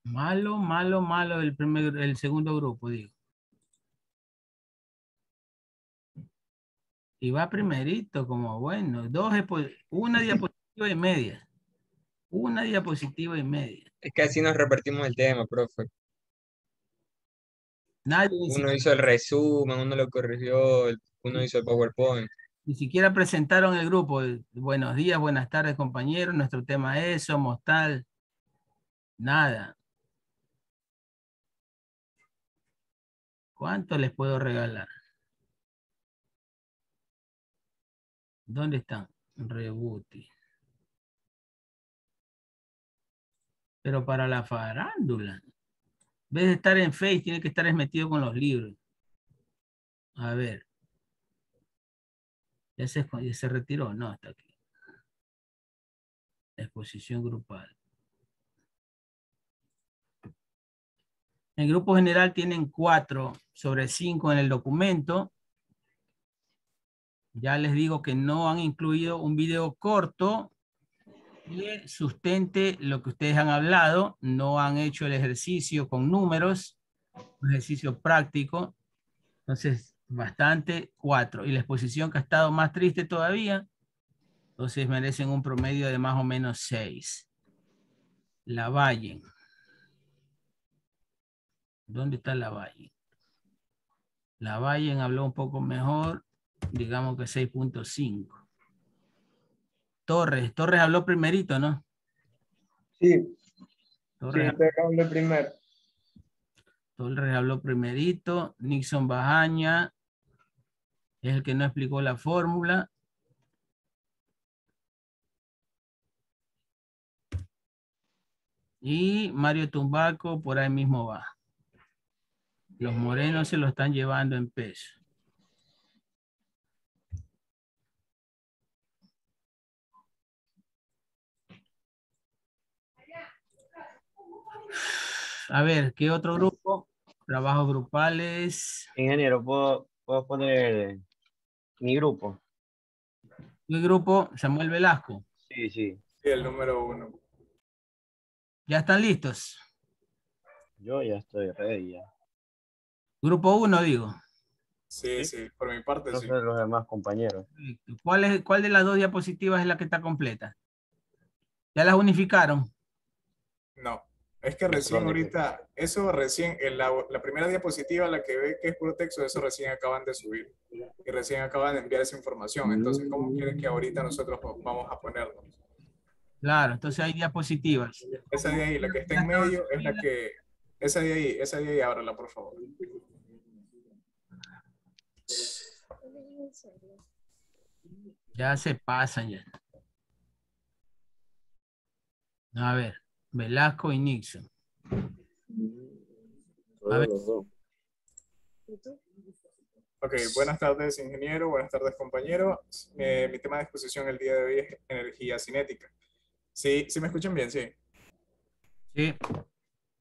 Malo, malo, malo el segundo grupo, digo. Y va primerito, como bueno. Una diapositiva y media. Una diapositiva y media. Es que así nos repartimos el tema, profe. Nadie Uno hizo el resumen, uno lo corrigió, uno hizo el PowerPoint. ni siquiera presentaron el grupo. Buenos días, buenas tardes, compañeros. Nuestro tema es, somos tal. Nada. ¿Cuánto les puedo regalar? ¿Dónde están? Rebuti. Pero para la farándula. En vez de estar en Face, tiene que estar metido con los libros. A ver. Ya se retiró. No, está aquí. Exposición grupal. En grupo general tienen 4 sobre 5 en el documento. Ya les digo que no han incluido un video corto que sustente lo que ustedes han hablado. No han hecho el ejercicio con números, un ejercicio práctico. Entonces, bastante 4. Y la exposición que ha estado más triste todavía, entonces merecen un promedio de más o menos 6. La Valle. ¿Dónde está la Valle? La Valle habló un poco mejor, digamos que 6.5. Torres habló primerito, ¿no? Sí, Torres te hablé primero. Torres habló primerito. Nixon Bajaña es el que no explicó la fórmula. Y Mario Tumbaco por ahí mismo va. Los morenos se lo están llevando en peso. A ver, ¿qué otro grupo? Trabajos grupales. Ingeniero, ¿puedo poner mi grupo? ¿Qué grupo? Samuel Velasco. Sí. Sí, el número 1. ¿Ya están listos? Yo ya estoy ready ya. Grupo 1, digo. Sí, sí, por mi parte No sí. sé los demás compañeros. ¿Cuál de las dos diapositivas es la que está completa? ¿Ya las unificaron? No, es que recién ahorita, eso recién, en la primera diapositiva, la que ve que es puro texto, eso recién acaban de subir. Y recién acaban de enviar esa información. Entonces, ¿cómo quieren que ahorita nosotros vamos a ponernos? Claro, entonces hay diapositivas. Esa de ahí, la que está en medio, es la que... esa de ahí, ábrala, por favor. Ya se pasan ya. A ver, Velasco y Nixon. A ver. Ok, buenas tardes, ingeniero. Buenas tardes, compañero. Mi tema de exposición el día de hoy es energía cinética. ¿Sí, sí me escuchan bien? Sí. Sí.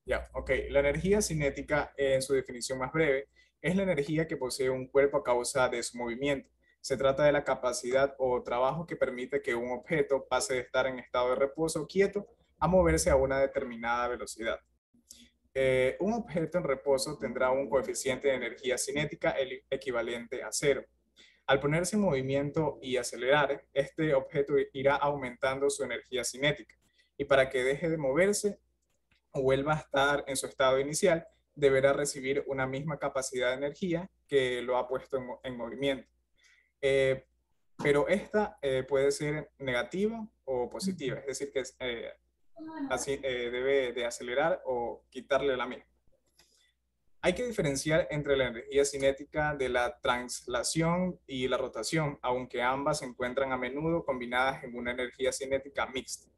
Ya, ok. La energía cinética, en su definición más breve, es la energía que posee un cuerpo a causa de su movimiento. Se trata de la capacidad o trabajo que permite que un objeto pase de estar en estado de reposo quieto a moverse a una determinada velocidad. Un objeto en reposo tendrá un coeficiente de energía cinética equivalente a 0. Al ponerse en movimiento y acelerar, este objeto irá aumentando su energía cinética. Y para que deje de moverse o vuelva a estar en su estado inicial, deberá recibir una misma capacidad de energía que lo ha puesto en movimiento. Pero esta puede ser negativa o positiva, es decir, que así debe de acelerar o quitarle la misma. Hay que diferenciar entre la energía cinética de la translación y la rotación, aunque ambas se encuentran a menudo combinadas en una energía cinética mixta.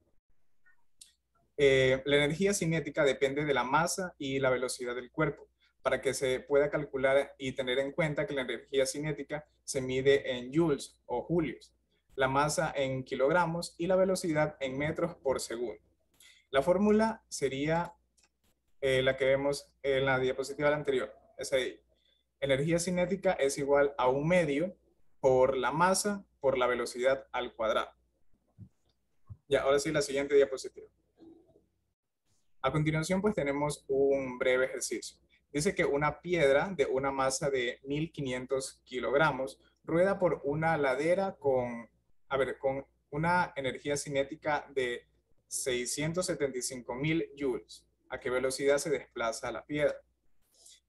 La energía cinética depende de la masa y la velocidad del cuerpo. Para que se pueda calcular y tener en cuenta que la energía cinética se mide en joules o julios, la masa en kilogramos y la velocidad en metros por segundo. La fórmula sería la que vemos en la diapositiva anterior. Es ahí. Energía cinética es igual a 1/2 por la masa por la velocidad al cuadrado. Ya, ahora sí la siguiente diapositiva. A continuación, pues tenemos un breve ejercicio. Dice que una piedra de una masa de 1500 kilogramos rueda por una ladera con una energía cinética de 675.000 joules. ¿A qué velocidad se desplaza la piedra?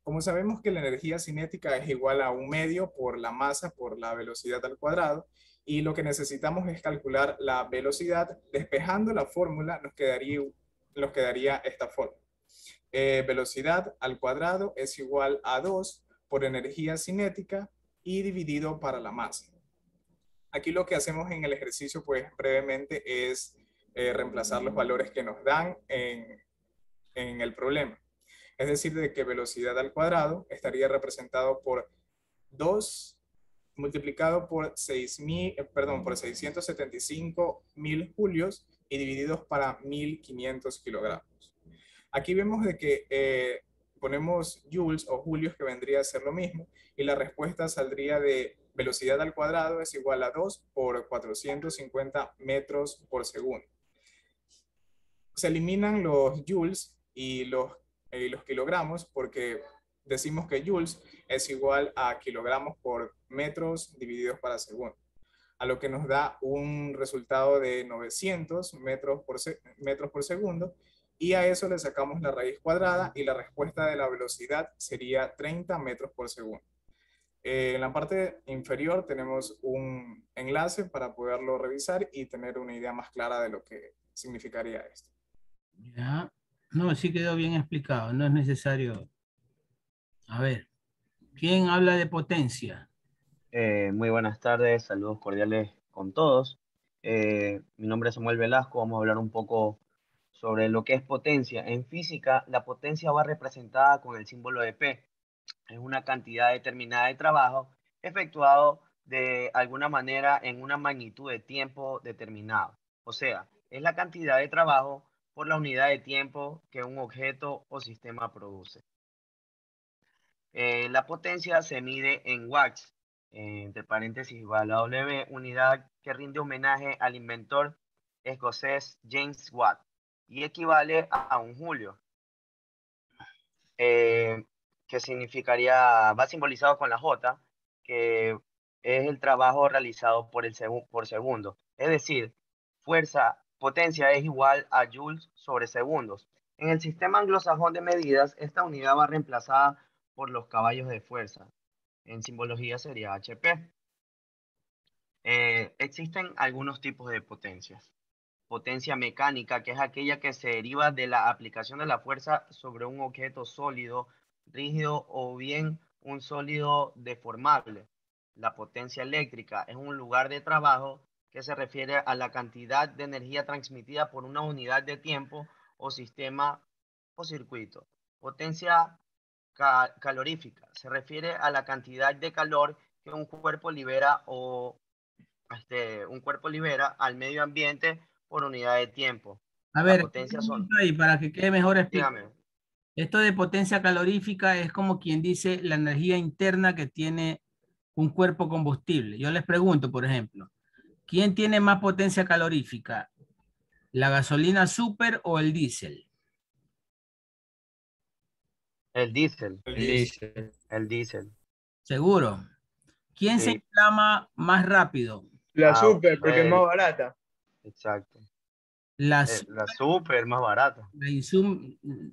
Como sabemos que la energía cinética es igual a 1/2 por la masa por la velocidad al cuadrado, y lo que necesitamos es calcular la velocidad, despejando la fórmula nos quedaría esta fórmula. Velocidad al cuadrado es igual a 2 por energía cinética y dividido para la masa. Aquí lo que hacemos en el ejercicio, pues brevemente, es reemplazar los valores que nos dan en el problema. Es decir, de que velocidad al cuadrado estaría representado por 2 multiplicado por 675.000 julios y divididos para 1500 kilogramos. Aquí vemos de que ponemos joules o julios, que vendría a ser lo mismo, y la respuesta saldría de velocidad al cuadrado es igual a 2 por 450 metros por segundo. Se eliminan los joules y los kilogramos, porque decimos que joules es igual a kilogramos por metros divididos para segundo, a lo que nos da un resultado de 900 metros por segundo, y a eso le sacamos la raíz cuadrada y la respuesta de la velocidad sería 30 metros por segundo. En la parte inferior tenemos un enlace para poderlo revisar y tener una idea más clara de lo que significaría esto. Ya. No, sí quedó bien explicado, no es necesario. A ver, ¿quién habla de potencia? Muy buenas tardes, saludos cordiales con todos. Mi nombre es Samuel Velasco, vamos a hablar un poco sobre lo que es potencia. En física, la potencia va representada con el símbolo de P. Es una cantidad determinada de trabajo efectuado de alguna manera en una magnitud de tiempo determinado. O sea, es la cantidad de trabajo por la unidad de tiempo que un objeto o sistema produce. La potencia se mide en watts, entre paréntesis igual a W, unidad que rinde homenaje al inventor escocés James Watt y equivale a un julio. que significaría, va simbolizado con la J, que es el trabajo realizado por segundo. Es decir, potencia es igual a joules sobre segundos. En el sistema anglosajón de medidas, esta unidad va reemplazada por los caballos de fuerza. En simbología sería HP. Existen algunos tipos de potencias. Potencia mecánica, que es aquella que se deriva de la aplicación de la fuerza sobre un objeto sólido, rígido o bien un sólido deformable. La potencia eléctrica es un lugar de trabajo que se refiere a la cantidad de energía transmitida por una unidad de tiempo o sistema o circuito. Potencia calorífica se refiere a la cantidad de calor que un cuerpo libera al medio ambiente por unidad de tiempo. A La ver, potencia son... ahí para que quede mejor explicado. Dígame. Esto de potencia calorífica es como quien dice la energía interna que tiene un cuerpo combustible. Yo les pregunto, por ejemplo, ¿quién tiene más potencia calorífica? ¿La gasolina super o el diésel? El diésel. El diésel. El diésel. ¿Seguro? ¿Quién se Sí. inflama más rápido? La super, porque es más barata. Exacto. La La super más barata.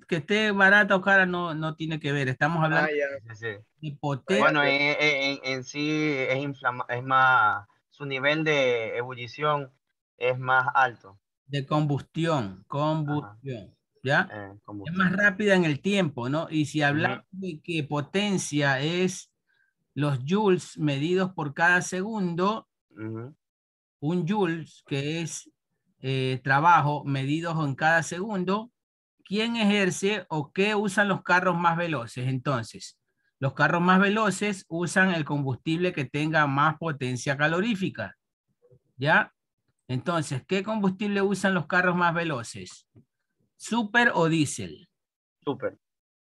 que esté barata o cara no tiene que ver. Estamos hablando Sí. de potencia. Bueno, en sí es más, su nivel de ebullición es más alto. De combustión. ¿Ya? Es Combustión. más rápida en el tiempo, ¿no? Y si hablamos de que potencia es los joules medidos por cada segundo, un joules que es trabajo medidos en cada segundo, ¿quién ejerce o qué usan los carros más veloces? Entonces, los carros más veloces usan el combustible que tenga más potencia calorífica, ¿ya? Entonces, ¿qué combustible usan los carros más veloces? ¿Super o diésel? Super.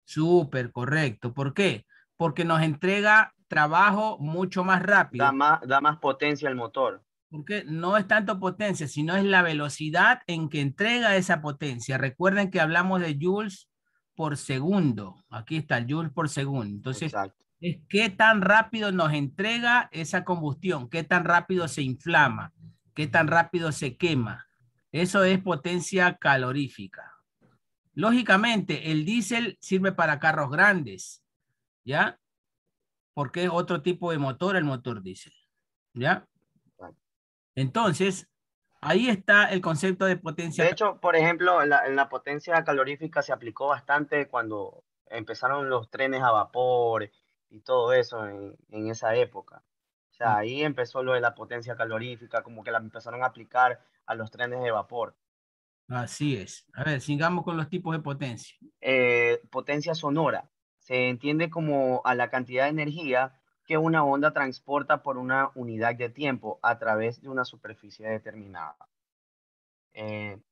Super, correcto. ¿Por qué? Porque nos entrega trabajo mucho más rápido. Da más potencia al motor. Porque no es tanto potencia, sino es la velocidad en que entrega esa potencia. Recuerden que hablamos de joules por segundo. Aquí está el joule por segundo. Entonces, es qué tan rápido nos entrega esa combustión, qué tan rápido se inflama, qué tan rápido se quema. Eso es potencia calorífica. Lógicamente, el diésel sirve para carros grandes, ¿ya? Porque es otro tipo de motor, el motor diésel, ¿ya? Entonces, ahí está el concepto de potencia. De hecho, por ejemplo, en la potencia calorífica se aplicó bastante cuando empezaron los trenes a vapor y todo eso en esa época. O sea, ahí empezó lo de la potencia calorífica, como que la empezaron a aplicar a los trenes de vapor. Así es. A ver, sigamos con los tipos de potencia. Potencia sonora. Se entiende como a la cantidad de energía que una onda transporta por una unidad de tiempo a través de una superficie determinada.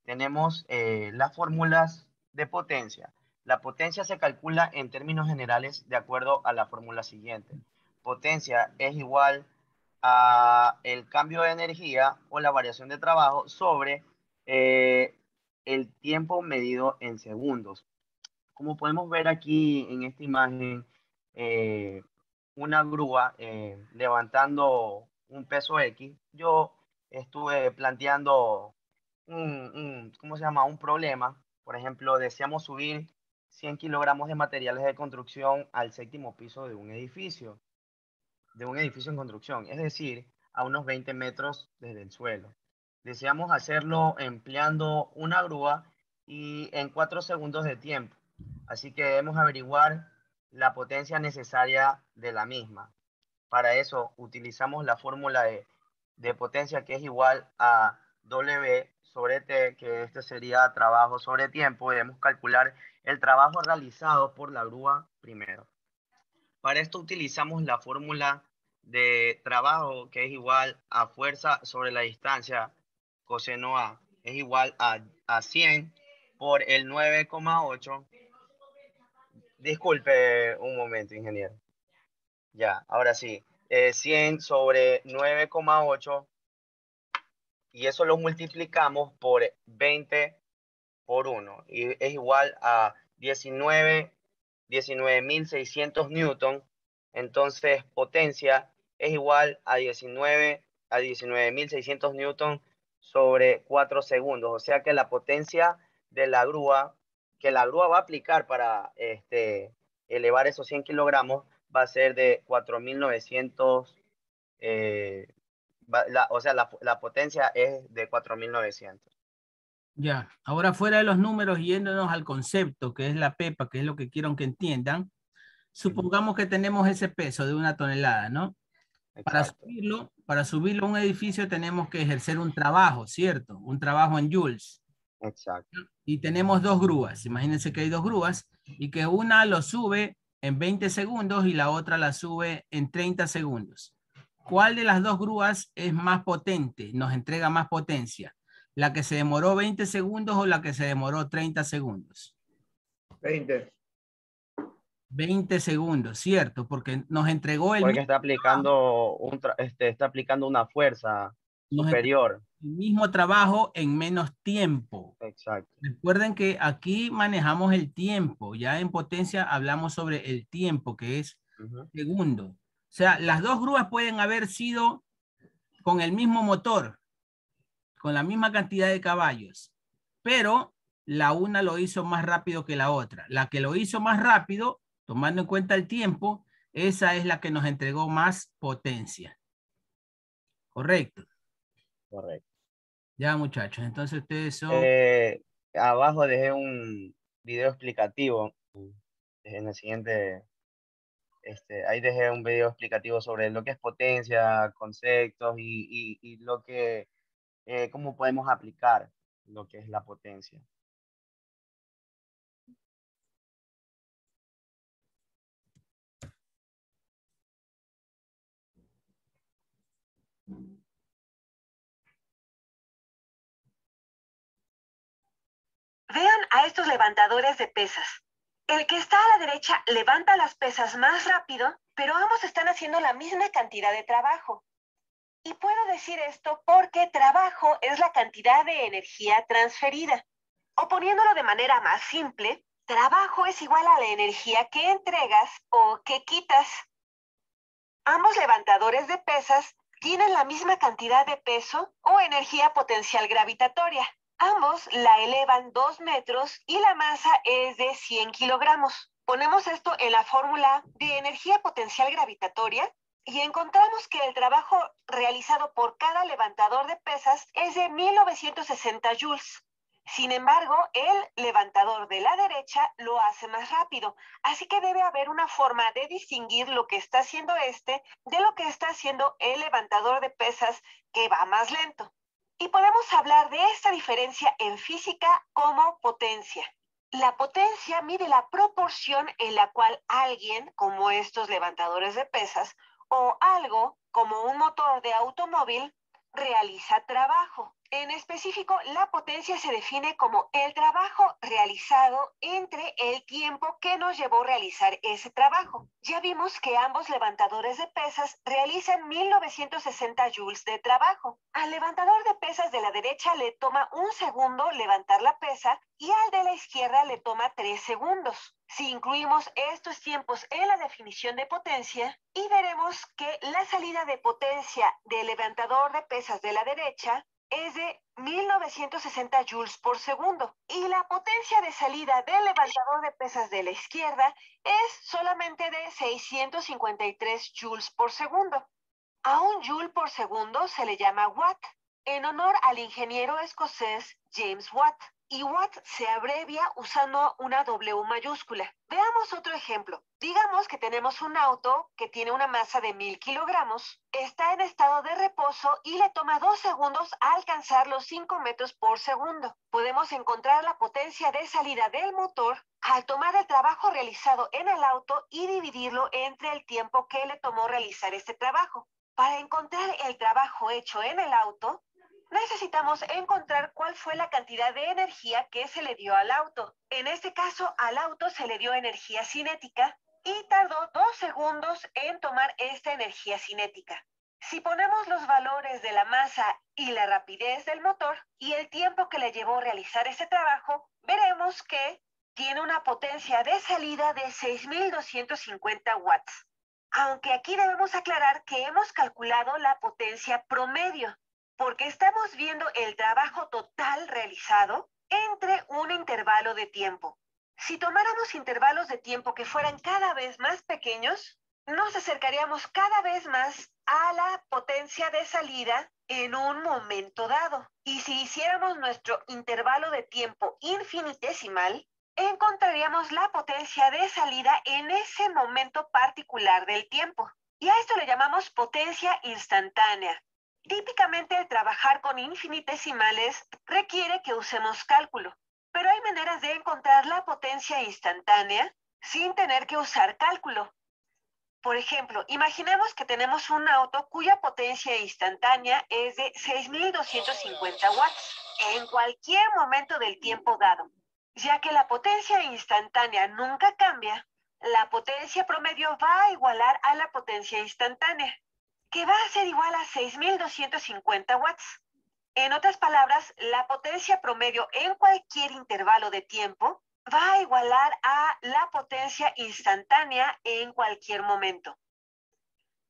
Tenemos las fórmulas de potencia. La potencia se calcula en términos generales de acuerdo a la fórmula siguiente. Potencia es igual a el cambio de energía o la variación de trabajo sobre el tiempo medido en segundos. Como podemos ver aquí en esta imagen, una grúa levantando un peso X, yo estuve planteando ¿cómo se llama? Un problema. Por ejemplo, deseamos subir 100 kilogramos de materiales de construcción al séptimo piso de un edificio en construcción, es decir, a unos 20 metros desde el suelo. Deseamos hacerlo empleando una grúa y en 4 segundos de tiempo. Así que debemos averiguar la potencia necesaria de la misma. Para eso utilizamos la fórmula de potencia, que es igual a W sobre T, que este sería trabajo sobre tiempo. Debemos calcular el trabajo realizado por la grúa primero. Para esto utilizamos la fórmula de trabajo, que es igual a fuerza sobre la distancia, coseno A, es igual a 100 por el 9,8. Disculpe un momento, ingeniero. Ya, ahora sí. 100 sobre 9,8 y eso lo multiplicamos por 20 por 1 y es igual a 19 19.600 newton, entonces potencia es igual a 19.600 newton sobre 4 segundos. O sea que la potencia de la grúa, que la grúa va a aplicar para elevar esos 100 kilogramos, va a ser de 4.900, o sea, la potencia es de 4.900. Ya, ahora fuera de los números, yéndonos al concepto, que es la pepa, que es lo que quiero que entiendan, supongamos que tenemos ese peso de 1 tonelada, ¿no? Exacto. Para subirlo a un edificio tenemos que ejercer un trabajo, ¿cierto? Un trabajo en joules. Exacto. Y tenemos 2 grúas. Imagínense que hay 2 grúas y que una lo sube en 20 segundos y la otra la sube en 30 segundos. ¿Cuál de las 2 grúas es más potente? Nos entrega más potencia. ¿La que se demoró 20 segundos o la que se demoró 30 segundos? 20. 20 segundos, ¿cierto? Porque nos entregó el Porque está aplicando está aplicando una fuerza superior. mismo trabajo en menos tiempo. Exacto. Recuerden que aquí manejamos el tiempo. Ya en potencia hablamos sobre el tiempo, que es segundo. O sea, las 2 grúas pueden haber sido con el mismo motor, con la misma cantidad de caballos, pero la una lo hizo más rápido que la otra. La que lo hizo más rápido, tomando en cuenta el tiempo, esa es la que nos entregó más potencia. ¿Correcto? Correcto. Ya, muchachos, entonces ustedes son... Abajo dejé un video explicativo. En el siguiente, ahí dejé un video explicativo sobre lo que es potencia, conceptos y lo que, cómo podemos aplicar lo que es la potencia. Vean a estos levantadores de pesas. El que está a la derecha levanta las pesas más rápido, pero ambos están haciendo la misma cantidad de trabajo. Y puedo decir esto porque trabajo es la cantidad de energía transferida. O poniéndolo de manera más simple, trabajo es igual a la energía que entregas o que quitas. Ambos levantadores de pesas tienen la misma cantidad de peso o energía potencial gravitatoria. Ambos la elevan 2 metros y la masa es de 100 kilogramos. Ponemos esto en la fórmula de energía potencial gravitatoria y encontramos que el trabajo realizado por cada levantador de pesas es de 1960 joules. Sin embargo, el levantador de la derecha lo hace más rápido, así que debe haber una forma de distinguir lo que está haciendo de lo que está haciendo el levantador de pesas que va más lento. Y podemos hablar de esta diferencia en física como potencia. La potencia mide la proporción en la cual alguien, como estos levantadores de pesas, o algo, como un motor de automóvil, realiza trabajo. En específico, la potencia se define como el trabajo realizado entre el tiempo que nos llevó a realizar ese trabajo. Ya vimos que ambos levantadores de pesas realizan 1960 joules de trabajo. Al levantador de pesas de la derecha le toma 1 segundo levantar la pesa y al de la izquierda le toma 3 segundos. Si incluimos estos tiempos en la definición de potencia, y veremos que la salida de potencia del levantador de pesas de la derecha es de 1960 joules por segundo y la potencia de salida del levantador de pesas de la izquierda es solamente de 653 joules por segundo. A un joule por segundo se le llama watt, en honor al ingeniero escocés James Watt. Y watt se abrevia usando una W mayúscula. Veamos otro ejemplo. Digamos que tenemos un auto que tiene una masa de 1000 kilogramos, está en estado de reposo y le toma 2 segundos a alcanzar los 5 metros por segundo. Podemos encontrar la potencia de salida del motor al tomar el trabajo realizado en el auto y dividirlo entre el tiempo que le tomó realizar este trabajo. Para encontrar el trabajo hecho en el auto, necesitamos encontrar cuál fue la cantidad de energía que se le dio al auto. En este caso, al auto se le dio energía cinética y tardó 2 segundos en tomar esta energía cinética. Si ponemos los valores de la masa y la rapidez del motor y el tiempo que le llevó a realizar este trabajo, veremos que tiene una potencia de salida de 6.250 watts. Aunque aquí debemos aclarar que hemos calculado la potencia promedio, porque estamos viendo el trabajo total realizado entre un intervalo de tiempo. Si tomáramos intervalos de tiempo que fueran cada vez más pequeños, nos acercaríamos cada vez más a la potencia de salida en un momento dado. Y si hiciéramos nuestro intervalo de tiempo infinitesimal, encontraríamos la potencia de salida en ese momento particular del tiempo. Y a esto le llamamos potencia instantánea. Típicamente el trabajar con infinitesimales requiere que usemos cálculo, pero hay maneras de encontrar la potencia instantánea sin tener que usar cálculo. Por ejemplo, imaginemos que tenemos un auto cuya potencia instantánea es de 6.250 watts en cualquier momento del tiempo dado. Ya que la potencia instantánea nunca cambia, la potencia promedio va a igualar a la potencia instantánea, que va a ser igual a 6.250 watts. En otras palabras, la potencia promedio en cualquier intervalo de tiempo va a igualar a la potencia instantánea en cualquier momento.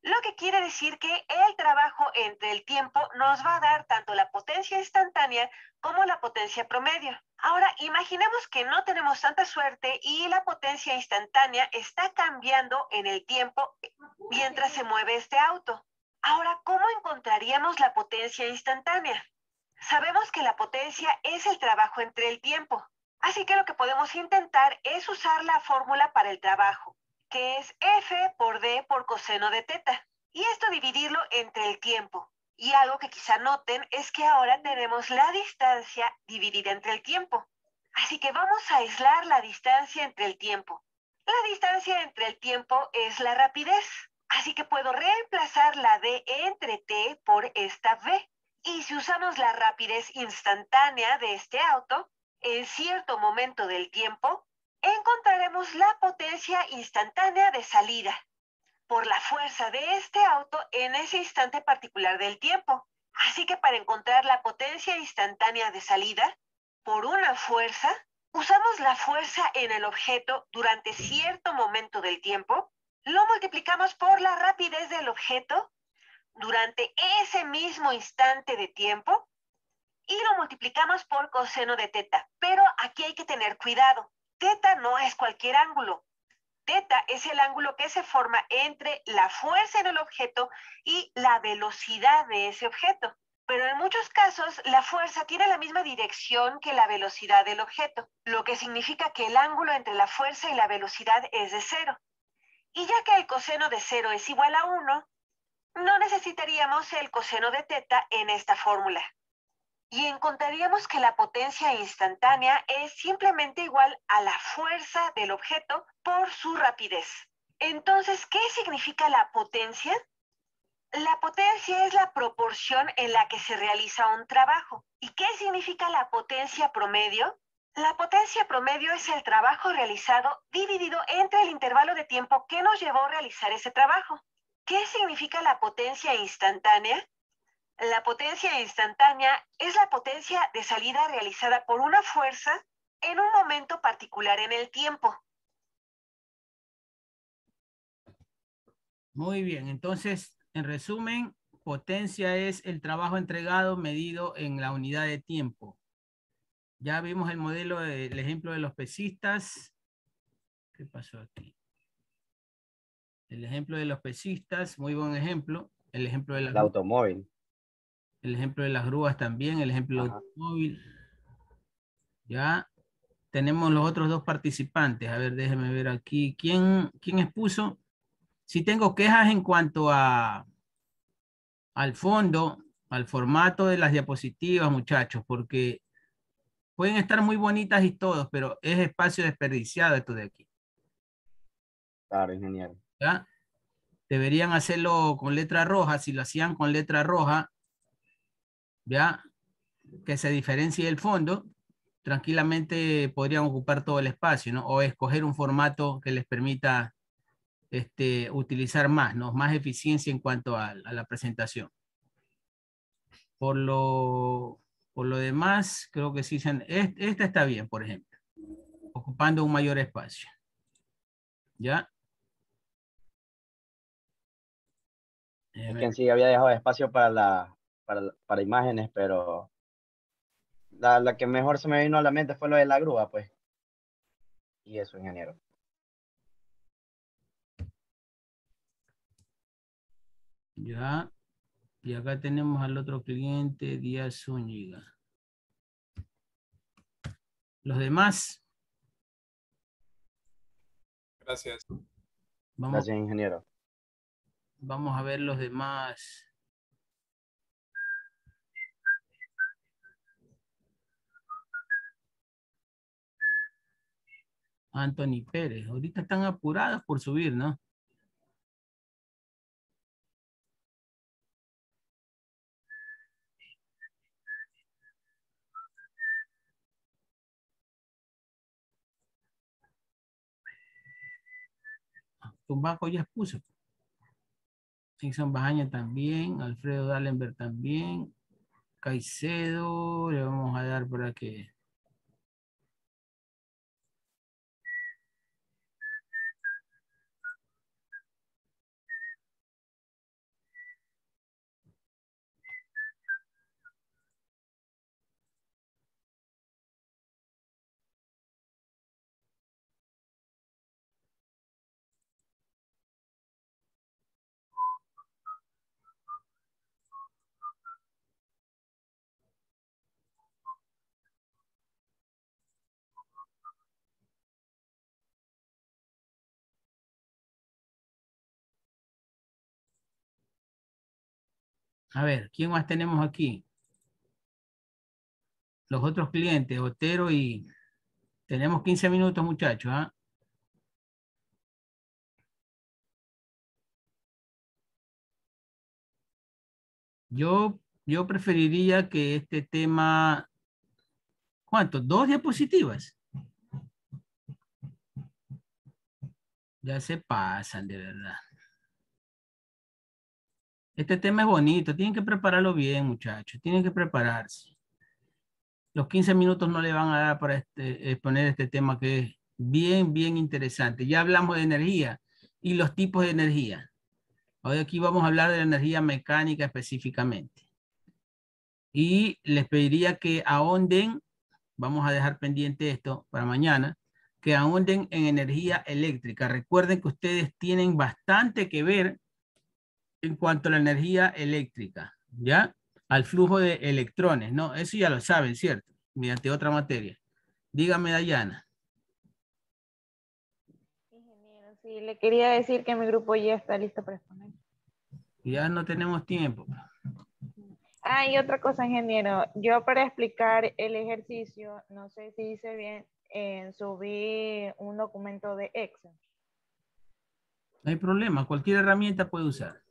Lo que quiere decir que el trabajo entre el tiempo nos va a dar tanto la potencia instantánea como la potencia promedio. Ahora, imaginemos que no tenemos tanta suerte y la potencia instantánea está cambiando en el tiempo mientras se mueve este auto. Ahora, ¿cómo encontraríamos la potencia instantánea? Sabemos que la potencia es el trabajo entre el tiempo. Así que lo que podemos intentar es usar la fórmula para el trabajo, que es F por D por coseno de teta. Y esto dividirlo entre el tiempo. Y algo que quizá noten es que ahora tenemos la distancia dividida entre el tiempo. Así que vamos a aislar la distancia entre el tiempo. La distancia entre el tiempo es la rapidez. Así que puedo reemplazar la D entre T por esta V. Y si usamos la rapidez instantánea de este auto, en cierto momento del tiempo, encontraremos la potencia instantánea de salida por la fuerza de este auto en ese instante particular del tiempo. Así que para encontrar la potencia instantánea de salida por una fuerza, usamos la fuerza en el objeto durante cierto momento del tiempo, lo multiplicamos por la rapidez del objeto durante ese mismo instante de tiempo y lo multiplicamos por coseno de teta. Pero aquí hay que tener cuidado. Teta no es cualquier ángulo. Teta es el ángulo que se forma entre la fuerza en el objeto y la velocidad de ese objeto. Pero en muchos casos la fuerza tiene la misma dirección que la velocidad del objeto, lo que significa que el ángulo entre la fuerza y la velocidad es de 0. Y ya que el coseno de 0 es igual a 1, no necesitaríamos el coseno de teta en esta fórmula. Y encontraríamos que la potencia instantánea es simplemente igual a la fuerza del objeto por su rapidez. Entonces, ¿qué significa la potencia? La potencia es la proporción en la que se realiza un trabajo. ¿Y qué significa la potencia promedio? La potencia promedio es el trabajo realizado dividido entre el intervalo de tiempo que nos llevó a realizar ese trabajo. ¿Qué significa la potencia instantánea? La potencia instantánea es la potencia de salida realizada por una fuerza en un momento particular en el tiempo. Muy bien, entonces, en resumen, potencia es el trabajo entregado medido en la unidad de tiempo. Ya vimos el modelo, el ejemplo de los pesistas. ¿Qué pasó aquí? El ejemplo de los pesistas, muy buen ejemplo. El ejemplo de el automóvil. El ejemplo de las grúas también, el ejemplo del automóvil. Ya tenemos los otros dos participantes. A ver, déjenme ver aquí. ¿Quién expuso? Si tengo quejas en cuanto al fondo, al formato de las diapositivas, muchachos, porque pueden estar muy bonitas y todos, pero es espacio desperdiciado esto de aquí. Claro, ingeniero. ¿Ya? Deberían hacerlo con letra roja. Si lo hacían con letra roja, ya, que se diferencie el fondo, tranquilamente podrían ocupar todo el espacio, ¿no? O escoger un formato que les permita utilizar más, ¿no? Más eficiencia en cuanto a la presentación. Por lo demás, creo que sí, esta está bien, por ejemplo. ocupando un mayor espacio. ¿Ya? Es que en sí había dejado espacio para imágenes, pero la que mejor se me vino a la mente fue lo de la grúa, pues. Y eso, ingeniero. Ya. Y acá tenemos al otro cliente, Díaz Zúñiga. Los demás. Gracias. Gracias, ingeniero. Vamos a ver los demás. Anthony Pérez. Ahorita están apurados por subir, ¿no? Tumbaco ya expuso. Nixon Bajaña también. Alfredo Dallenberg también. Caicedo. Le vamos a dar para que... A ver, ¿quién más tenemos aquí? Los otros clientes, Otero y... Tenemos 15 minutos, muchachos, ¿ah? Yo preferiría que este tema... ¿Cuánto? 2 diapositivas. Ya se pasan, de verdad. Este tema es bonito. Tienen que prepararlo bien, muchachos. Tienen que prepararse. Los 15 minutos no le van a dar para exponer este tema que es bien, bien interesante. Ya hablamos de energía y los tipos de energía. Hoy aquí vamos a hablar de la energía mecánica específicamente. Y les pediría que ahonden, vamos a dejar pendiente esto para mañana, que ahonden en energía eléctrica. Recuerden que ustedes tienen bastante que ver en cuanto a la energía eléctrica, ¿ya? Al flujo de electrones, ¿no? Eso ya lo saben, ¿cierto? Mediante otra materia. Dígame, Dayana. Ingeniero, sí, le quería decir que mi grupo ya está listo para exponer. Ya no tenemos tiempo. Ah, y otra cosa, ingeniero. Yo para explicar el ejercicio, no sé si hice bien, subí un documento de Excel. No hay problema, cualquier herramienta puede usar.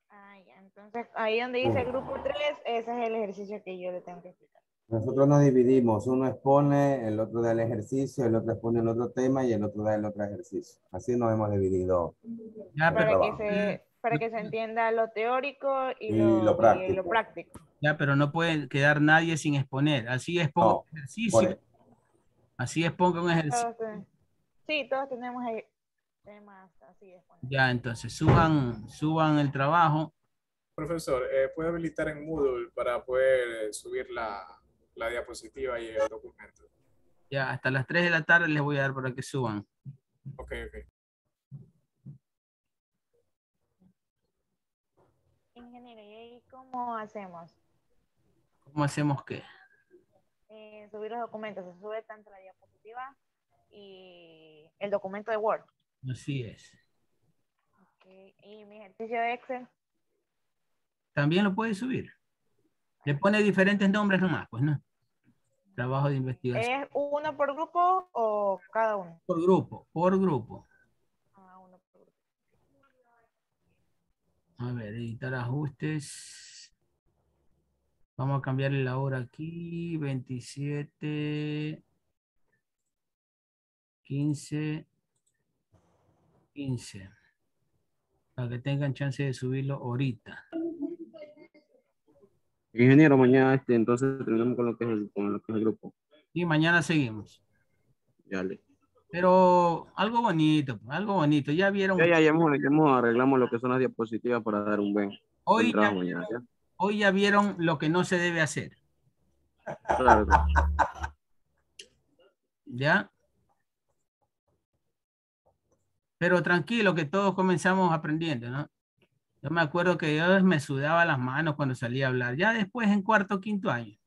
Ah, ya. Entonces, ahí donde dice grupo 3, ese es el ejercicio que yo le tengo que explicar. Nosotros nos dividimos, uno expone, el otro da el ejercicio, el otro expone el otro tema y el otro da el otro ejercicio. Así nos hemos dividido ya, el trabajo. Para que se entienda lo teórico y lo práctico. lo práctico. Ya, pero no puede quedar nadie sin exponer. Así exponga un ejercicio. Así exponga un ejercicio. Sí, todos tenemos temas así de exponer. Ya, entonces suban el trabajo. Profesor, ¿puede habilitar en Moodle para poder subir la diapositiva y el documento? Ya, hasta las 3 de la tarde les voy a dar para que suban. Ok, ok. Ingeniero, ¿y ahí cómo hacemos? ¿Cómo hacemos qué? Subir los documentos. Se sube tanto la diapositiva y el documento de Word. Así es. Okay. ¿Y mi ejercicio de Excel? También lo puede subir. Le pone diferentes nombres nomás, pues, ¿no? Trabajo de investigación. ¿Es uno por grupo o cada uno? Por grupo, por grupo. Ah, uno por grupo. A ver, editar ajustes. Vamos a cambiarle la hora aquí. 27, 15, 15. Para que tengan chance de subirlo ahorita. Ingeniero, mañana entonces terminamos con lo que es el grupo. Y mañana seguimos. Ya le. Pero algo bonito, algo bonito. Ya vieron, Ya arreglamos lo que son las diapositivas para dar un buen hoy ya, trabajo mañana. ¿Ya? hoy ya vieron lo que no se debe hacer. Claro. ¿Ya? Pero tranquilo, que todos comenzamos aprendiendo, ¿no? Yo me acuerdo que yo me sudaba las manos cuando salía a hablar. Ya después, en cuarto o quinto año,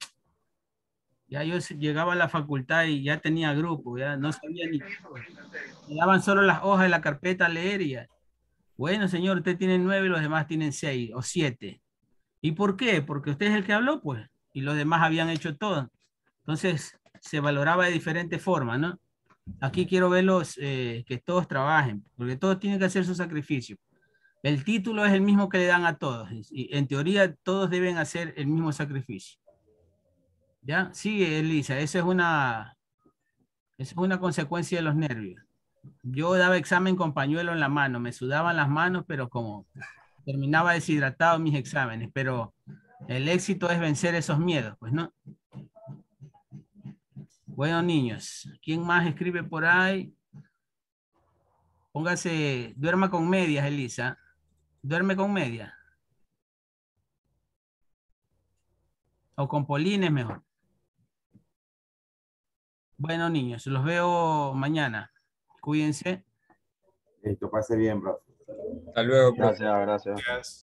ya yo llegaba a la facultad y ya tenía grupo, ya no sabía ni... Me daban solo las hojas de la carpeta a leer y ya. Bueno, señor, usted tiene 9 y los demás tienen 6 o 7. ¿Y por qué? Porque usted es el que habló, pues, y los demás habían hecho todo. Entonces, se valoraba de diferente forma, ¿no? Aquí quiero verlos, que todos trabajen, porque todos tienen que hacer su sacrificio. El título es el mismo que le dan a todos, y en teoría todos deben hacer el mismo sacrificio. ¿Ya? Sí, Elisa, eso es una consecuencia de los nervios. Yo daba examen con pañuelo en la mano, me sudaban las manos, pero como terminaba deshidratado en mis exámenes, pero el éxito es vencer esos miedos, pues, ¿no? Bueno, niños, ¿quién más escribe por ahí? Póngase, duerma con medias, Elisa. Duerme con medias. O con polines mejor. Bueno, niños, los veo mañana. Cuídense. Listo, pase bien, bro. Hasta luego, profe. Gracias, gracias.